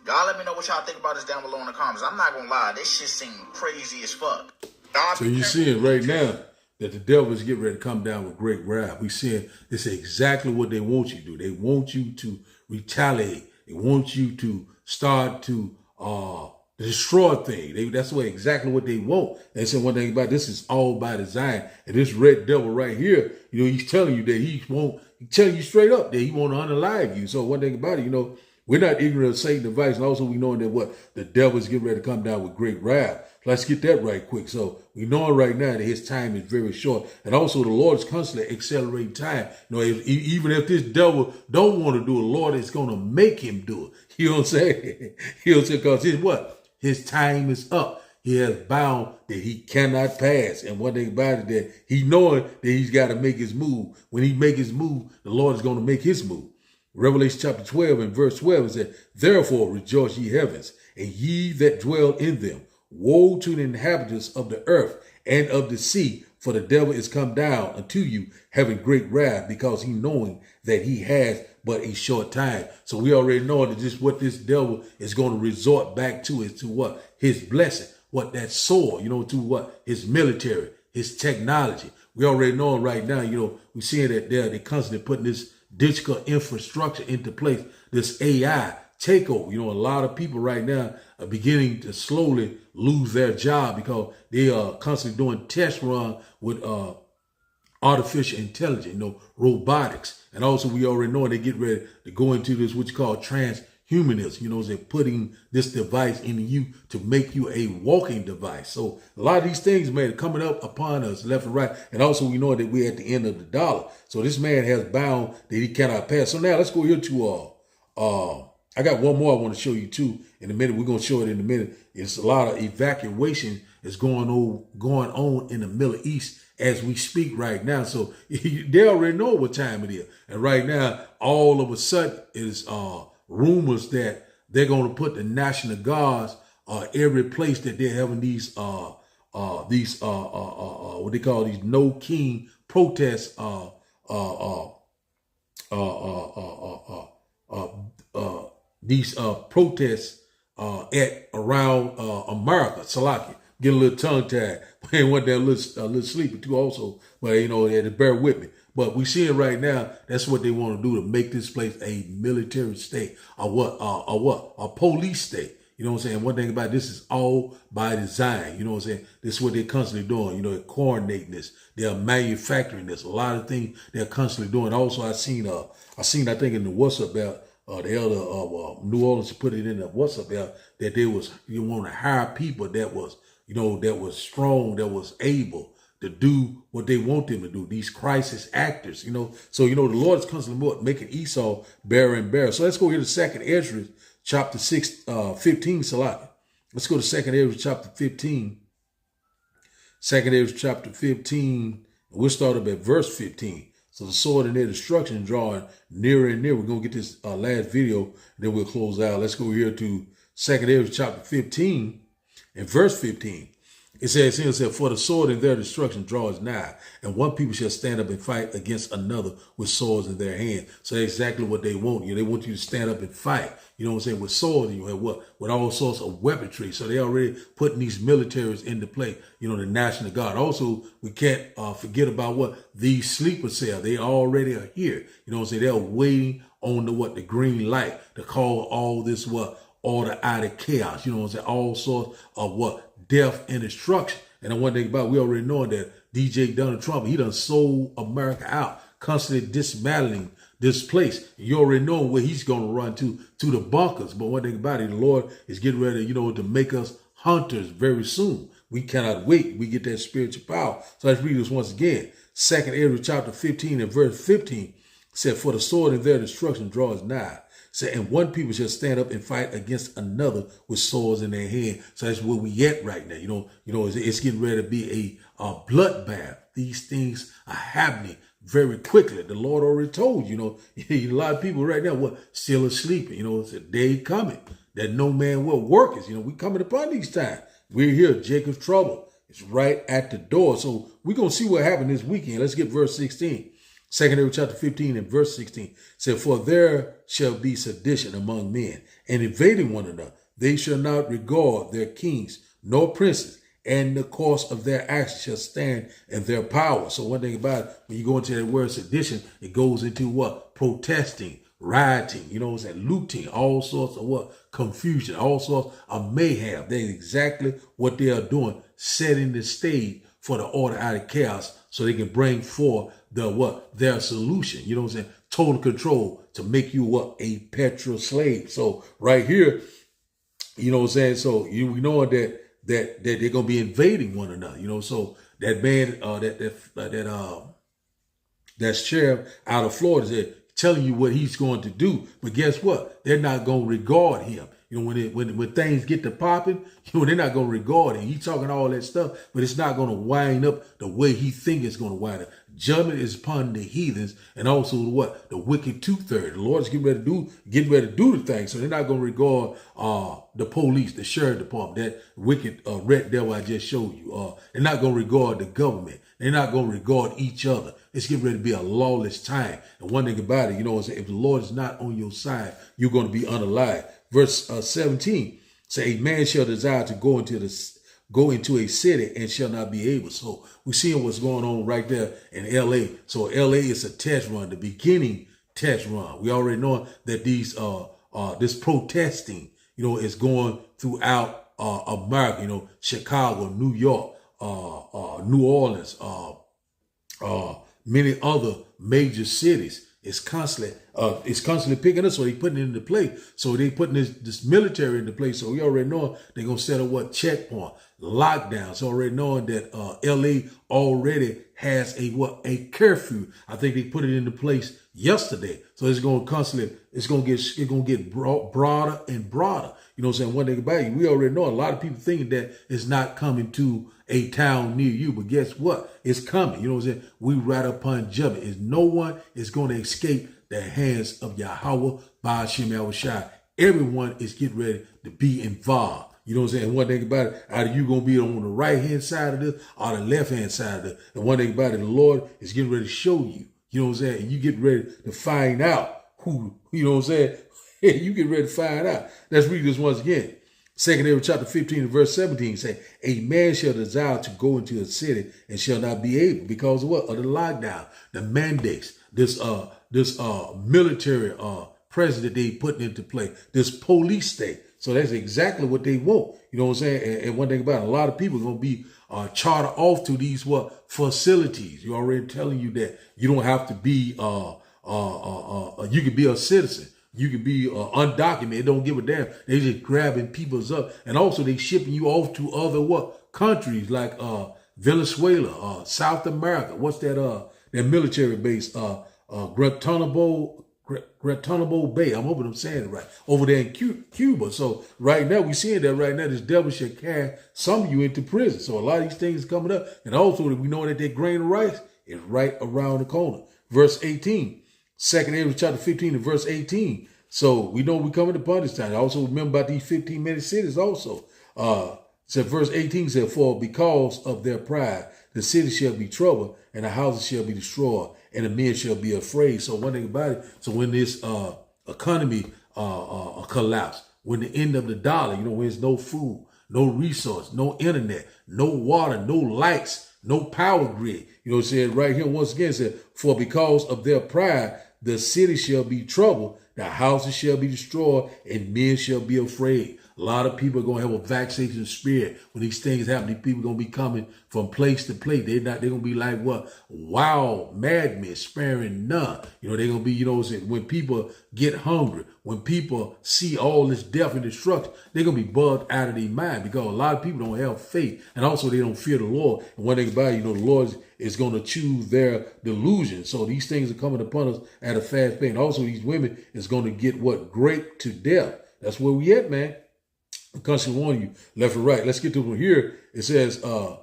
Y'all let me know what y'all think about this down below in the comments. I'm not gonna lie, this shit seems crazy as fuck. So you see it right now that the devil is getting ready to come down with great wrath. We seeing this is exactly what they want you to do. They want you to retaliate. They want you to start to destroy things. That's exactly what they want. And so one thing about this is all by design. And this red devil right here, he's telling you that he's telling you straight up that he won't unalive you. So one thing about it, we're not ignorant of Satan's device, and also we know that what the devil is getting ready to come down with great wrath. Let's get that right quick. So we know right now that his time is very short, and also the Lord is constantly accelerating time. Even if this devil don't want to do it, the Lord is going to make him do it. You know what I'm saying? Because His time is up. He has bound that he cannot pass. And one thing about it, that he knowing that he's got to make his move. When he make his move, the Lord is going to make his move. Revelation chapter 12 and verse 12 is that, therefore rejoice ye heavens, and ye that dwell in them. Woe to the inhabitants of the earth and of the sea, for the devil is come down unto you, having great wrath, because he knowing that he has but a short time. So we already know that this what this devil is going to resort back to is to what? His blessing, what that sword, to what? His military, his technology. We already know right now, we're seeing that they're constantly putting this digital infrastructure into place, this AI takeover. A lot of people right now are beginning to slowly lose their job because they are constantly doing test run with artificial intelligence, robotics. And also we already know they get ready to go into this, what you call transhumanism. They're putting this device in you to make you a walking device. So a lot of these things, man, are coming up upon us left and right. And also we know that we're at the end of the dollar. So this man has bound that he cannot pass. So now let's go here to, I got one more I want to show you too in a minute. We're going to show it in a minute. It's a lot of evacuation is going on in the Middle East as we speak right now. So they already know what time it is. And right now, all of a sudden is rumors that they're going to put the National Guards every place that they're having these what they call these no king protests these protests at around America. Salaki, get a little tongue tied. I want that a little sleepy too also, but they had to bear with me. But we see it right now. That's what they want to do, to make this place a military state, a police state. You know what I'm saying? One thing about this is all by design. You know what I'm saying? This is what they're constantly doing. They're coordinating this. They're manufacturing this. A lot of things they're constantly doing. Also, I seen I think in the WhatsApp about the elder of New Orleans put it in the WhatsApp about that you want to hire people that was, that was strong, that was able to do what they want them to do. These crisis actors, So, the Lord is constantly making Esau bear and bear. So let's go here to 2nd Ezra chapter 15, Salaki. Let's go to 2nd Ezra chapter 15. 2nd Ezra chapter 15. We'll start up at verse 15. So the sword and their destruction drawing nearer and nearer. We're going to get this last video, then we'll close out. Let's go here to 2nd Ezra chapter 15 and verse 15. It says, for the sword and their destruction draws nigh, and one people shall stand up and fight against another with swords in their hand. So that's exactly what they want. They want you to stand up and fight, with swords, and you have with all sorts of weaponry. So they already putting these militaries into play, the National Guard. Also, we can't forget about these sleeper cells. They already are here. They're waiting on the green light to call all this order out of chaos. All sorts of death and destruction. And the one thing about, we already know that DJ Donald Trump, he done sold America out, constantly dismantling this place. You already know where he's going to run to the bunkers. But one thing about it, the Lord is getting ready, to make us hunters very soon. We cannot wait. We get that spiritual power. So let's read this once again. 2nd Ezra chapter 15 and verse 15 said, for the sword and their destruction draws nigh. And one people shall stand up and fight against another with swords in their hand. So that's where we at right now. It's getting ready to be a bloodbath. These things are happening very quickly. The Lord already told you, a lot of people right now still asleep. It's a day coming that no man will work is. We coming upon these times. We're here. Jacob's trouble is right at the door. So we're going to see what happened this weekend. Let's get verse 16. 2nd Ezra chapter 15 and verse 16 said, for there shall be sedition among men, and invading one another. They shall not regard their kings nor princes, and the course of their actions shall stand in their power. So one thing about it, when you go into that word sedition, it goes into protesting, rioting, looting, all sorts of confusion, all sorts of mayhem. That's exactly what they are doing, setting the stage for the order out of chaos, so they can bring forth their solution, total control to make you a petrol slave. So right here, so we know that they're gonna be invading one another, so that man that sheriff out of Florida said, telling you what he's going to do, but guess what? They're not gonna regard him. You know, when things get to popping, you know, they're not going to regard it. He's talking all that stuff, but it's not going to wind up the way he think it's going to wind up. Judgment is upon the heathens and also what? The wicked 2/3. The Lord's getting ready to do the thing. So they're not going to regard the police, the sheriff department, that wicked red devil I just showed you. They're not going to regard the government. They're not going to regard each other. It's getting ready to be a lawless time. And one thing about it, you know, is if the Lord is not on your side, you're going to be unalive. Verse 17, say, a man shall desire to go into a city and shall not be able. So we're seeing what's going on right there in LA. So LA is a test run, the beginning test run. We already know that this protesting, you know, is going throughout America, you know, Chicago, New York, New Orleans, many other major cities. It's constantly picking up. So they putting it into place. So they putting this military into place. So we already know they're gonna set up what checkpoint, lockdown. So already knowing that LA already has a curfew. I think they put it into place yesterday. So it's gonna get broader and broader. You know what I'm saying? One thing about it, we already know a lot of people thinking that it's not coming to a town near you, but guess what? It's coming. You know what I'm saying? We right upon judgment. Is no one is going to escape the hands of Yahweh by Hashem Yahushua. Everyone is getting ready to be involved. You know what I'm saying? One thing about it, either you going to be on the right-hand side of this or the left-hand side of this. And one thing about it, the Lord is getting ready to show you. You know what I'm saying? And you get ready to find out who, you know what I'm saying? You get ready to find out. Let's read this once again. 2 Amos chapter 15 and verse 17 say, a man shall desire to go into a city and shall not be able because of what? Of the lockdown, the mandates, this military president they putting into play, this police state. So that's exactly what they want. You know what I'm saying? And one thing about it, a lot of people are going to be chartered off to these facilities. You're already telling you that you don't have to be, you can be a citizen. You can be undocumented. Don't give a damn. They just grabbing people's up. And also they shipping you off to other countries like Venezuela, South America. What's that military base? Guantanamo Bay. I'm hoping I'm saying it right. Over there in Cuba. So right now we're seeing that right now this devil should carry some of you into prison. So a lot of these things coming up. And also we know that that grain of rice is right around the corner. Verse 18. 2 Amos chapter 15 and verse 18. So we know we're coming upon this time. Also remember about these 15-minute cities also. So verse 18 said, for because of their pride, the city shall be troubled and the houses shall be destroyed and the men shall be afraid. So one thing about it, so when this economy collapse, when the end of the dollar, you know, when there's no food, no resource, no internet, no water, no lights, no power grid. You know what I'm saying? Right here, once again, it said, for because of their pride, the city shall be troubled, the houses shall be destroyed, and men shall be afraid. A lot of people are going to have a vexation spirit when these things happen. These people are going to be coming from place to place. They're going to be like wild madmen, sparing none. You know, they're going to be, you know, when people get hungry, when people see all this death and destruction, they're going to be bugged out of their mind because a lot of people don't have faith. And also they don't fear the Lord. And one thing about it, you know, the Lord is going to choose their delusion. So these things are coming upon us at a fast pace. And also these women is going to get great to death. That's where we at, man. I'm constantly warning you left and right. Let's get to it here. It says, 2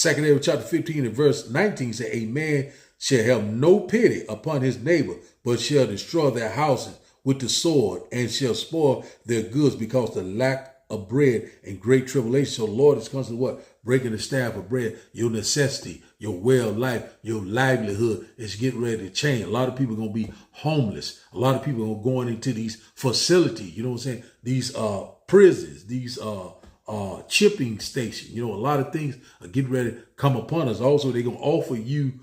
Amos chapter 15 and verse 19 say, a man shall have no pity upon his neighbor, but shall destroy their houses with the sword and shall spoil their goods because the lack of bread and great tribulation. So the Lord is constantly breaking the staff of bread. Your necessity, your way of life, your livelihood is getting ready to change. A lot of people are going to be homeless. A lot of people are going into these facilities. You know what I'm saying? These prisons, these chipping stations. You know, a lot of things are getting ready to come upon us. Also, they're going to offer you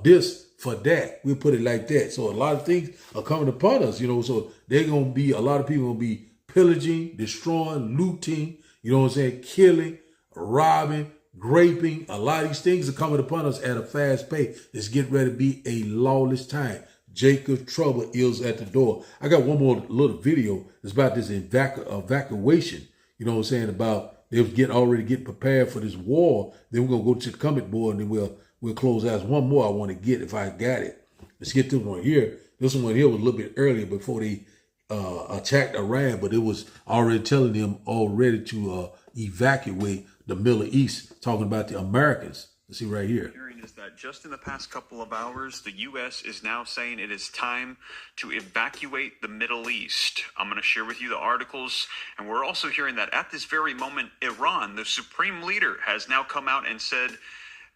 this for that. We'll put it like that. So a lot of things are coming upon us, you know, so they're going to be, a lot of people going to be pillaging, destroying, looting, you know what I'm saying, killing, robbing, raping. A lot of these things are coming upon us at a fast pace. It's getting ready to be a lawless time. Jacob's trouble is at the door. I got one more little video. It's about this evacuation. You know what I'm saying? About they was already getting prepared for this war. Then we're gonna go to the comment board and then we'll close out. There's one more I want to get if I got it. Let's get this one here. This one here was a little bit earlier before they attacked Iran, but it was already telling them already to evacuate the Middle East, talking about the Americans. Let's see right here. Is that just in the past couple of hours, the U.S. is now saying it is time to evacuate the Middle East. I'm going to share with you the articles, and we're also hearing that at this very moment, Iran, the supreme leader, has now come out and said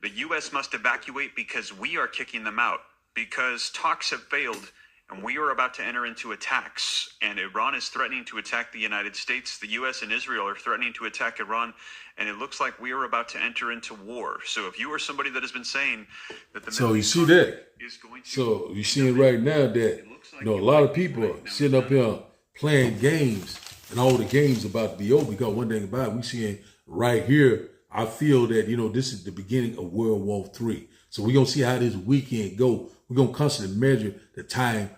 the U.S. must evacuate because we are kicking them out, because talks have failed, and we are about to enter into attacks. And Iran is threatening to attack the United States. The U.S. and Israel are threatening to attack Iran. And it looks like we are about to enter into war. So if you are somebody that has been saying that the so you see that, so you're seeing right now that a lot of people are sitting up here playing games, and all the games about to be over. Because one thing about it, we seeing right here, I feel that this is the beginning of World War III. So we're gonna see how this weekend go. We're gonna constantly measure the time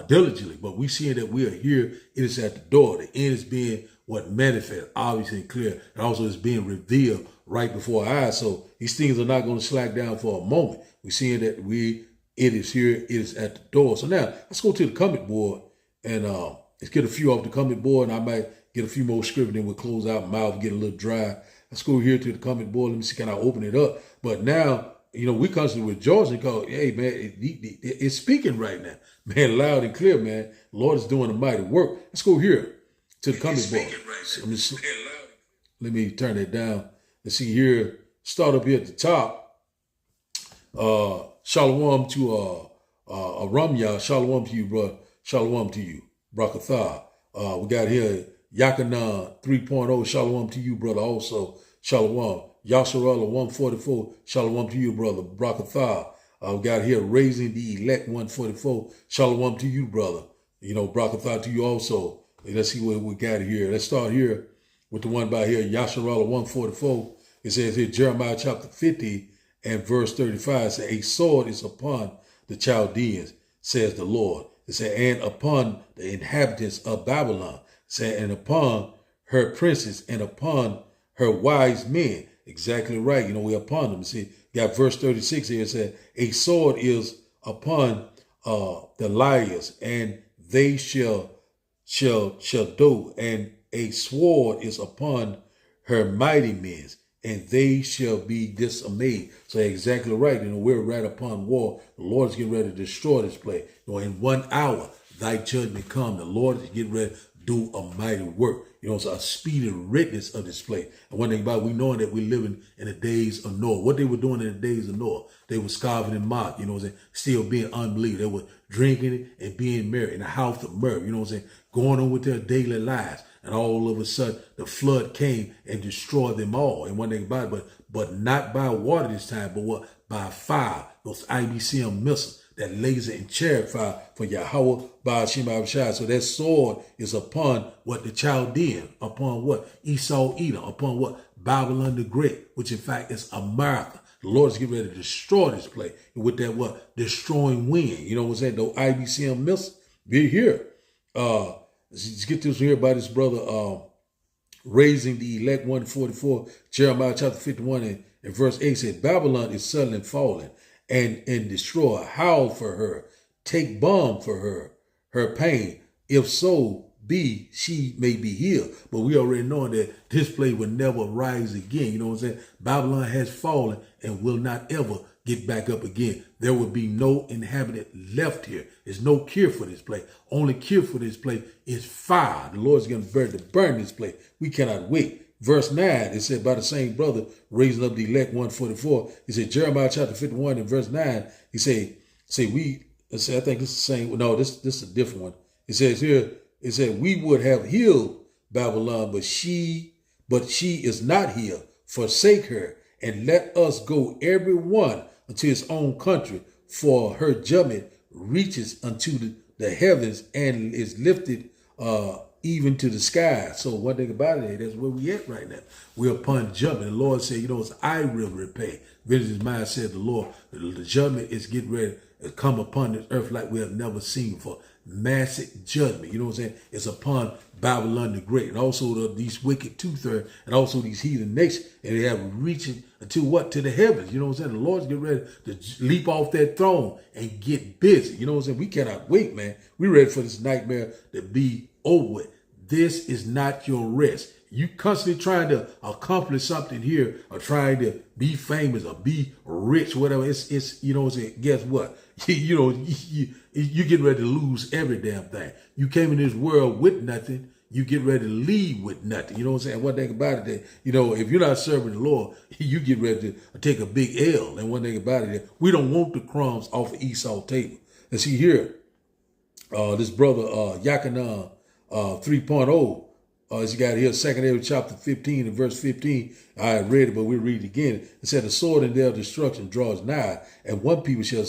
diligently, but we seeing that we are here. It is at the door. The end is being manifest, obviously and clear, and also it's being revealed right before our eyes. So these things are not going to slack down for a moment. We're seeing that it is here, it is at the door. So now let's go to the comment board and let's get a few off the comment board, and I might get a few more scripted, and we'll close out. Mouth get a little dry. Let's go here to the comment board. Let me see, can I open it up? But now, we constantly rejoicing because, hey man, it's speaking right now, man, loud and clear, man. The Lord is doing a mighty work. Let's go here to the comment board. So let me turn it down. Let's see here. Start up here at the top. Shalom to Aramya. Shalom to you, bro. Shalom to you. Brakatha. We got here Yakanan 3.0. Shalom to you, brother. Also, Shalom. Yasharallah 144. Shalom to you, brother. Brakatha. We got here Raising the Elect 144. Shalom to you, brother. Brakatha to you also. Let's see what we got here. Let's start here with the one by here, Yasharallah 144. It says here, Jeremiah chapter 50 and verse 35. It says, a sword is upon the Chaldeans, says the Lord. It says, and upon the inhabitants of Babylon. It says, and upon her princes and upon her wise men. Exactly right. We're upon them. See, got verse 36 here. It says, a sword is upon the liars, and they shall do, and a sword is upon her mighty men, and they shall be dismayed. So exactly right. We're right upon war. The Lord is getting ready to destroy this place. In 1 hour, thy judgment come. The Lord is getting ready to do a mighty work. It's a speedy witness of this place. And one thing about it, we knowing that we're living in the days of Noah. What they were doing in the days of Noah, they were scarving and mocked, still being unbelievers. They were drinking and being merry in the house of mirth, going on with their daily lives. And all of a sudden, the flood came and destroyed them all. And one thing about it, but not by water this time, but what? By fire. Those IBCM missiles, that laser and chariot fire for Yahweh by Shema Shai. So that sword is upon what? The Chaldean, upon what? Esau Edom, upon what? Babylon the Great, which in fact is America. The Lord is getting ready to destroy this place. And with that what? Destroying wind. You know what I'm saying? Those IBCM missiles, be here. Let's get this here by this brother, Raising the Elect 144, Jeremiah chapter 51 and verse 8 says, Babylon is suddenly falling and destroy. Howl for her. Take balm for her pain. If so be, she may be healed. But we already know that this place will never rise again. You know what I'm saying? Babylon has fallen and will not ever get back up again. There will be no inhabitant left here. There's no cure for this place. Only cure for this place is fire. The Lord's going to burn this place. We cannot wait. Verse 9, it said by the same brother, Raising up the Elect 144. He said, Jeremiah chapter 51 and verse 9, he said, I think this is the same. No, this is a different one. It says here, it said, we would have healed Babylon, but she is not healed. Forsake her and let us go every one unto his own country, for her judgment reaches unto the heavens and is lifted even to the sky. So one thing about it, that's where we at right now. We're upon judgment. The Lord said, it's I will repay. Vengeance is mine, said the Lord. The judgment is getting ready to come upon this earth like we have never seen before. Massive judgment. You know what I'm saying? It's upon Babylon the Great, and also these wicked 2/3, and also these heathen nations, and they have reaching until what? To the heavens. You know what I'm saying? The Lord's getting ready to leap off that throne and get busy. You know what I'm saying? We cannot wait, man. We ready for this nightmare to be over with. This is not your rest. You constantly trying to accomplish something here, or trying to be famous or be rich, whatever. It's you know what I'm saying? Guess what? You get ready to lose every damn thing. You came in this world with nothing. You get ready to leave with nothing. You know what I'm saying? One thing about it, that, if you're not serving the Lord, you get ready to take a big L. And one thing about it, we don't want the crumbs off of Esau's table. And see here, this brother Yachanan 3.0, as you got here, 2 Ezra chapter 15 and verse 15. I read it, but we'll read it again. It said, the sword in their destruction draws nigh, and one people shall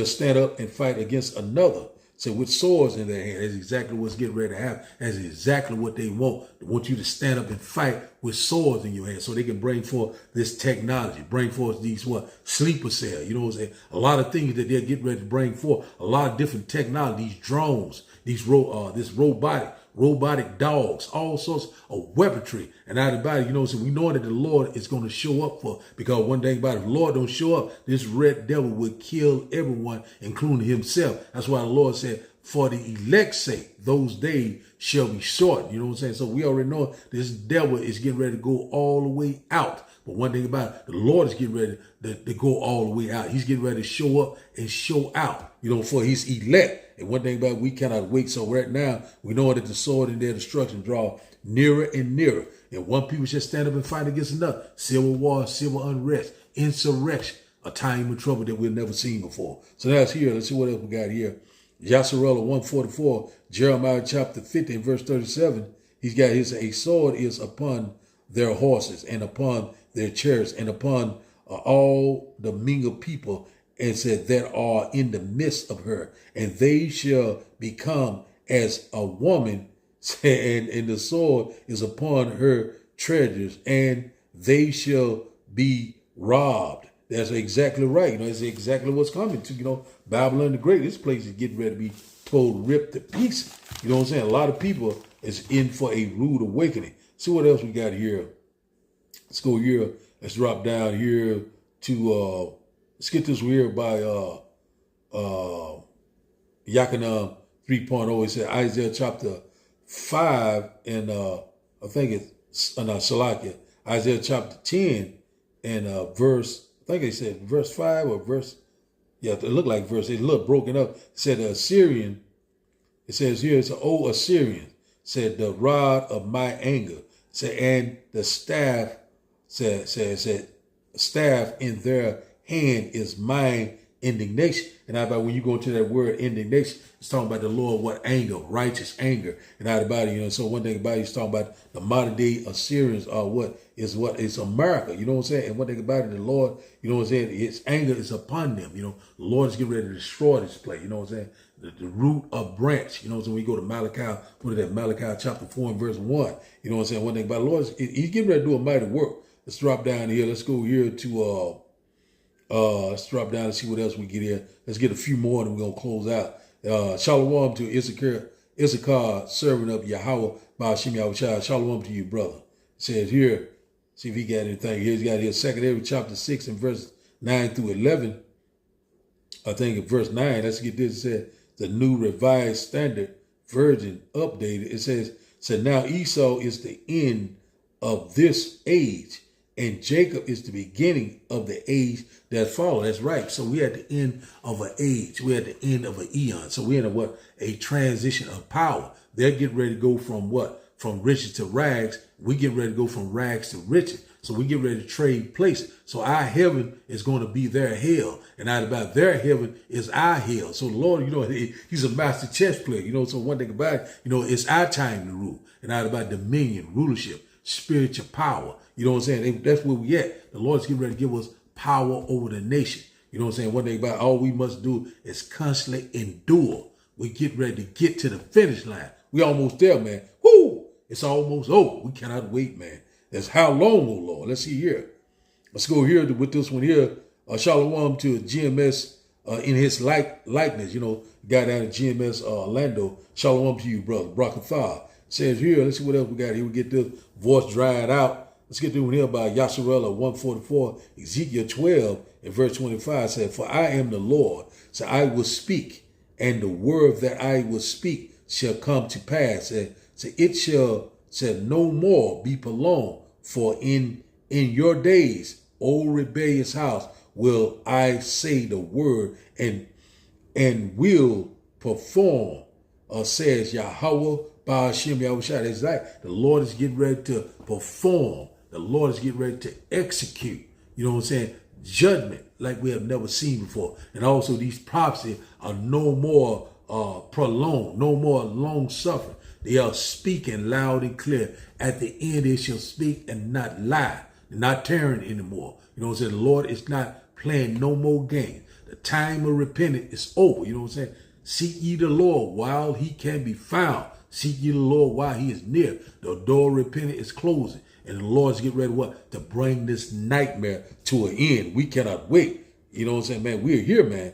stand up and fight against another. So with swords in their hand, that's exactly what's getting ready to happen. That's exactly what they want. They want you to stand up and fight with swords in your hand so they can bring forth this technology, bring forth these sleeper cell. You know what I'm saying? A lot of things that they're getting ready to bring forth, a lot of different technology, these drones, this robotic dogs, all sorts of weaponry. And out about it, so we know that the Lord is going to show up for, because one thing about it, if the Lord don't show up, this red devil will kill everyone, including himself. That's why the Lord said, for the elect's sake, those days shall be short. You know what I'm saying? So we already know this devil is getting ready to go all the way out. But one thing about it, the Lord is getting ready to go all the way out. He's getting ready to show up and show out, for his elect. And one thing about it, we cannot wait. So right now, we know that the sword in their destruction draw nearer and nearer. And one people should stand up and fight against another. Civil war, civil unrest, insurrection, a time of trouble that we've never seen before. So that's here. Let's see what else we got here. Yasharella 144, Jeremiah chapter 50 and verse 37. He's got a sword is upon their horses and upon their chariots and upon all the mingled people, and said that are in the midst of her, and they shall become as a woman, and the sword is upon her treasures, and they shall be robbed. That's exactly right. That's exactly what's coming to, Babylon the Great. This place is getting ready to be told, ripped to pieces. You know what I'm saying? A lot of people is in for a rude awakening. See what else we got here. Let's go here. Let's drop down here to, let's get this here by Yachanan 3.0. It said Isaiah chapter 5 and I think it's Salakia. Isaiah chapter 10 and verse, I think it said verse 5 or verse, it looked like verse, it looked broken up. It said Assyrian, it says here, it's O Assyrian, said the rod of my anger, said, and the staff, said staff in their hand is mine indignation. And how about when you go into that word indignation, it's talking about the Lord, anger, righteous anger. And how about it, so one thing about it, it's talking about the modern day Assyrians are what is America. You know what I'm saying? And one thing about it, the Lord, you know what I'm saying, his anger is upon them. The Lord is getting ready to destroy this place. You know what I'm saying? The root of branch. You know what I'm saying? We go to Malachi, Malachi chapter 4 and verse 1. You know what I'm saying? One thing about the Lord, he's getting ready to do a mighty work. Let's drop down here. Let's go here to let's drop down and see what else we get here. Let's get a few more and we're going to close out. Shalom to Issachar, servant of Yahweh, Ba'ashim Yahushua. Shalom to you, brother. It says here, see if he got anything here. He's got here 2 Ezra chapter 6 and verse 9 through 11. I think in verse 9, let's get this. It said, the New Revised Standard Version updated. It says, now Esau is the end of this age, and Jacob is the beginning of the age that followed. That's right. So we at the end of an age. We're at the end of an eon. So we're in a transition of power. They're getting ready to go from From riches to rags. We get ready to go from rags to riches. So we get ready to trade places. So our heaven is going to be their hell. And out about their heaven is our hell. So the Lord, he's a master chess player. So one thing about it, it's our time to rule. And out about dominion, rulership, spiritual power. You know what I'm saying? That's where we at. The Lord's getting ready to give us power over the nation. You know what I'm saying? One thing about it, all we must do is constantly endure. We get ready to get to the finish line. We almost there, man. Woo! It's almost over. We cannot wait, man. That's how long, oh Lord. Let's see here. Let's go here with this one here. Shalom to GMS in his likeness. You know, guy down at GMS Orlando. Shalom to you, brother. Brakatha says here. Let's see what else we got here. We get this voice dried out. Let's get this one here by Yasharella 144. Ezekiel 12 and verse 25 said, "For I am the Lord, so I will speak, and the word that I will speak shall come to pass. So it shall no more be prolonged. For in your days, O rebellious house, will I say the word and will perform, says Yahweh Ba'ashem Yahushua." It's like the Lord is getting ready to perform. The Lord is getting ready to execute. You know what I'm saying? Judgment like we have never seen before. And also these prophecies are no more prolonged, no more long suffering. They are speaking loud and clear. At the end, they shall speak and not lie. They're not tearing anymore. You know what I'm saying? The Lord is not playing no more games. The time of repentance is over. You know what I'm saying? Seek ye the Lord while he can be found. Seek ye the Lord while he is near. The door of repentance is closing. And the Lord's getting ready what? To bring this nightmare to an end. We cannot wait. You know what I'm saying, man? We're here, man.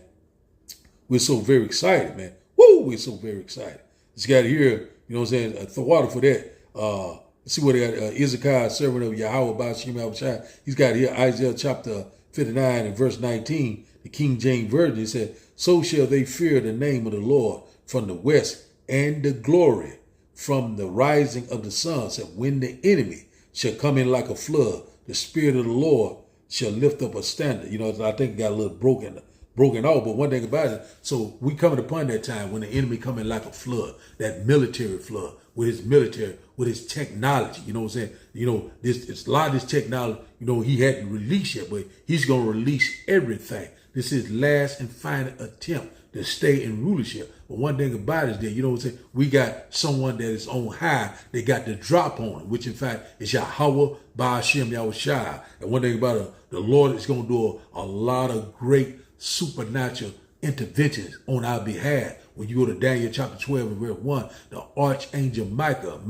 We're so very excited, man. Woo! We're so very excited. Just got here, you know what I'm saying? The water for that. Let's see what they got. Ezekiel, servant of Yahweh, Ba'ashem Yahushua. He's got here Isaiah chapter 59 and verse 19. The King James Version, he said, "So shall they fear the name of the Lord from the west, and the glory from the rising of the sun. So when the enemy shall come in like a flood, the Spirit of the Lord shall lift up a standard." You know, I think it got a little broken off, but one thing about it, so we coming upon that time when the enemy coming like a flood, that military flood, with his military, with his technology. You know what I'm saying? You know, it's a lot of this technology, you know, he hadn't released yet, but he's going to release everything. This is his last and final attempt to stay in rulership. But one thing about it is that, you know what I'm saying, we got someone that is on high. They got the drop on it, which in fact is Yahweh Ba'ashem Yahushua. And one thing about it, the Lord is going to do a lot of great supernatural interventions on our behalf. When you go to Daniel chapter 12 and verse 1, the archangel Michael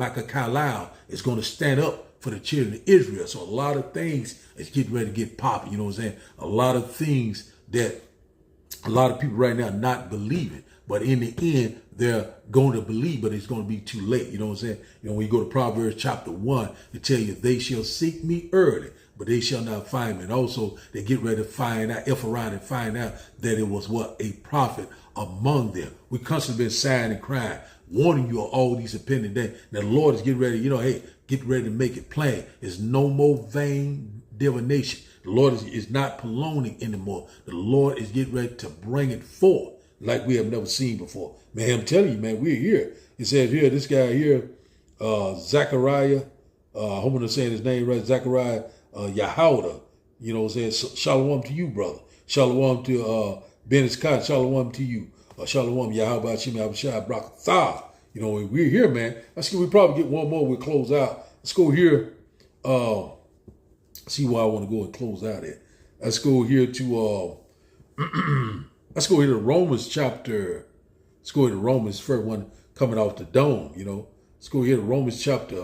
is going to stand up for the children of Israel. So a lot of things is getting ready to get popping. You know what I'm saying? A lot of things that a lot of people right now are not believing. But in the end, they're going to believe, but it's going to be too late. You know what I'm saying? You know, when you go to Proverbs chapter 1, it tell you, "They shall seek me early, but they shall not find me." And also, they get ready to find out, and find out that it was what? A prophet among them. We constantly been sighing and crying, warning you of all these opinions. That the Lord is getting ready, you know, hey, get ready to make it plain. There's no more vain divination. The Lord is not prolonging anymore. The Lord is getting ready to bring it forth like we have never seen before. Man, I'm telling you, man, we're here. It says here, this guy here, Zechariah, I hope I'm saying his name right, Zechariah Yahweh, you know what I'm saying? Shalom to you, brother. Shalom to Ben Scott. Shalom to you. Shalom Yahweh Ba'ashem Yahushua Brakatha. You know, we're here, man. We probably get one more, we'll close out. Let's go here. See where I want to go and close out at. Let's go here to let's go here to Romans chapter. Let's go here to Romans, first one coming off the dome, you know. Let's go here to Romans chapter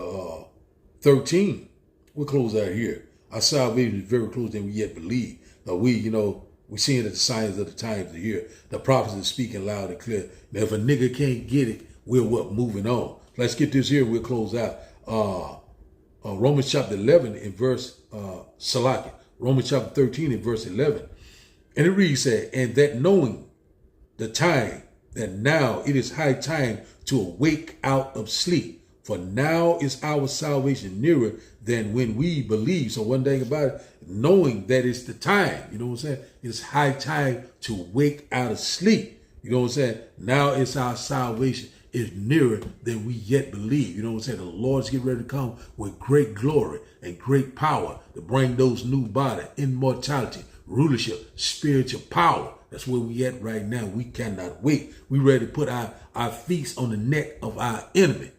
13. We'll close out here. Our salvation is very close than we yet believe. We, you know, we're seeing that the signs of the times are here. The prophets are speaking loud and clear. Now, if a nigga can't get it, we're moving on. Let's get this here. We'll close out. Romans chapter 11 in verse Salaki. Romans chapter 13 in verse 11. And it reads that, "And that knowing the time, that now it is high time to awake out of sleep. For now is our salvation nearer than when we believe." So one thing about it, knowing that it's the time, you know what I'm saying? It's high time to wake out of sleep. You know what I'm saying? Now it's our salvation is nearer than we yet believe. You know what I'm saying? The Lord's getting ready to come with great glory and great power to bring those new bodies, immortality, rulership, spiritual power. That's where we at right now. We cannot wait. We ready to put our feet on the neck of our enemy.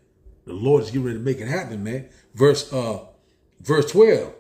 The Lord is getting ready to make it happen, man. Verse 12,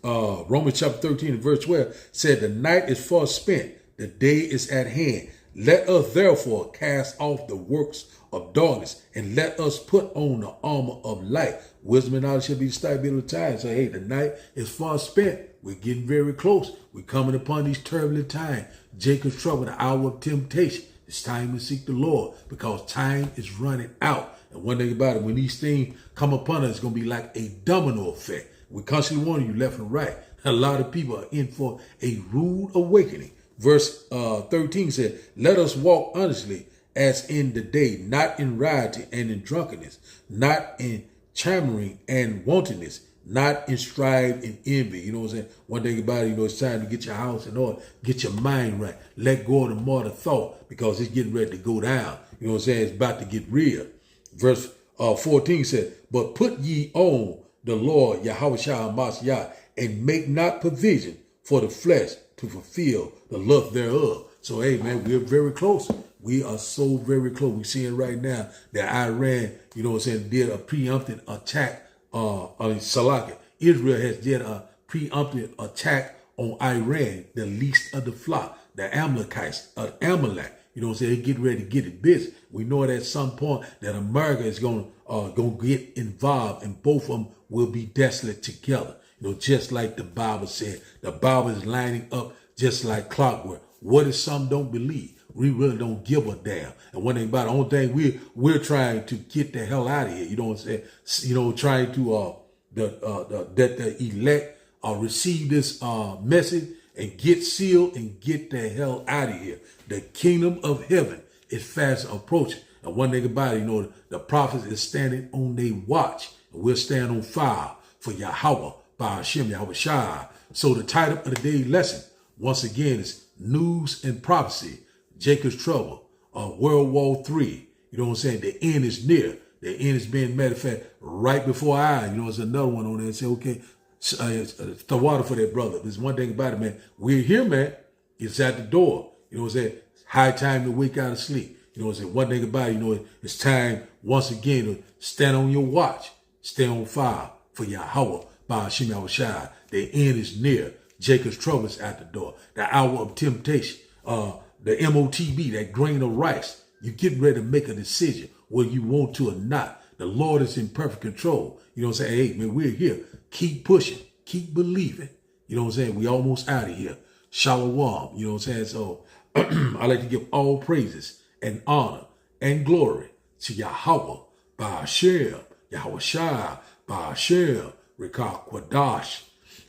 Romans chapter 13 and verse 12 said, "The night is far spent, the day is at hand. Let us therefore cast off the works of darkness, and let us put on the armor of light. Wisdom and knowledge shall be the stability of the time. So, hey, the night is far spent. We're getting very close. We're coming upon these turbulent times. Jacob's trouble, the hour of temptation. It's time to seek the Lord because time is running out. And one thing about it, when these things come upon us, it's going to be like a domino effect. We constantly warning you left and right. A lot of people are in for a rude awakening. Verse 13 said, let us walk honestly as in the day, not in rioting and in drunkenness, not in chammering and wantonness, not in strife and envy. You know what I'm saying? One thing about it, it's time to get your house in order, get your mind right, let go of the mortal thought because it's getting ready to go down. You know what I'm saying? It's about to get real. Verse 14 said, but put ye on the Lord Yahushua Mashiach, and make not provision for the flesh to fulfill the lust thereof. So, hey, man, we're very close. We are so very close. We're seeing right now that Iran, you know what I'm saying, did a preemptive attack on Salakia. Israel has did a preemptive attack on Iran, the least of the flock, the Amalekites, Amalek. You know what I'm saying? They get ready to get it busy. We know that at some point that America is going to get involved, and both of them will be desolate together. You know, just like the Bible said. The Bible is lining up just like clockwork. What if some don't believe? We really don't give a damn. And one thing about it, the only thing we're trying to get the hell out of here. You know what I'm saying? You know, trying to that the elect receive this message and get sealed and get the hell out of here. The kingdom of heaven is fast approaching. And one thing about it, you know, the prophets is standing on their watch, and we'll stand on fire for Yahweh by Hashem Yahushua. So the title of the day's lesson, once again, is News and Prophecy, Jacob's Trouble, World War III. You know what I'm saying? The end is near. The end is being, matter of fact, right before our eyes. You know, there's another one on there and say, okay, the water for that brother. There's one thing about it, man. We're here, man. It's at the door. You know what I'm saying? It's high time to wake out of sleep. You know what I'm saying? One thing about it, you know, it's time once again to stand on your watch. Stay on fire for Yahweh by Hashem Yahushua. The end is near. Jacob's trouble is at the door. The hour of temptation. The MOTB, that grain of rice. You're getting ready to make a decision whether you want to or not. The Lord is in perfect control. You know what I'm saying? Hey, man, we're here. Keep pushing. Keep believing. You know what I'm saying? We almost out of here. Shalom. You know what I'm saying? So I like to give all praises and honor and glory to Yahweh, by Hashem, Yahushua, by Hashem, Rikah Kwadash.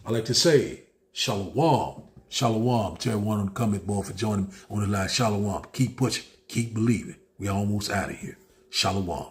I like to say, Shalom. Shalom to everyone on the comment board for joining me on the live. Shalom. Keep pushing. Keep believing. We almost out of here. Shalom.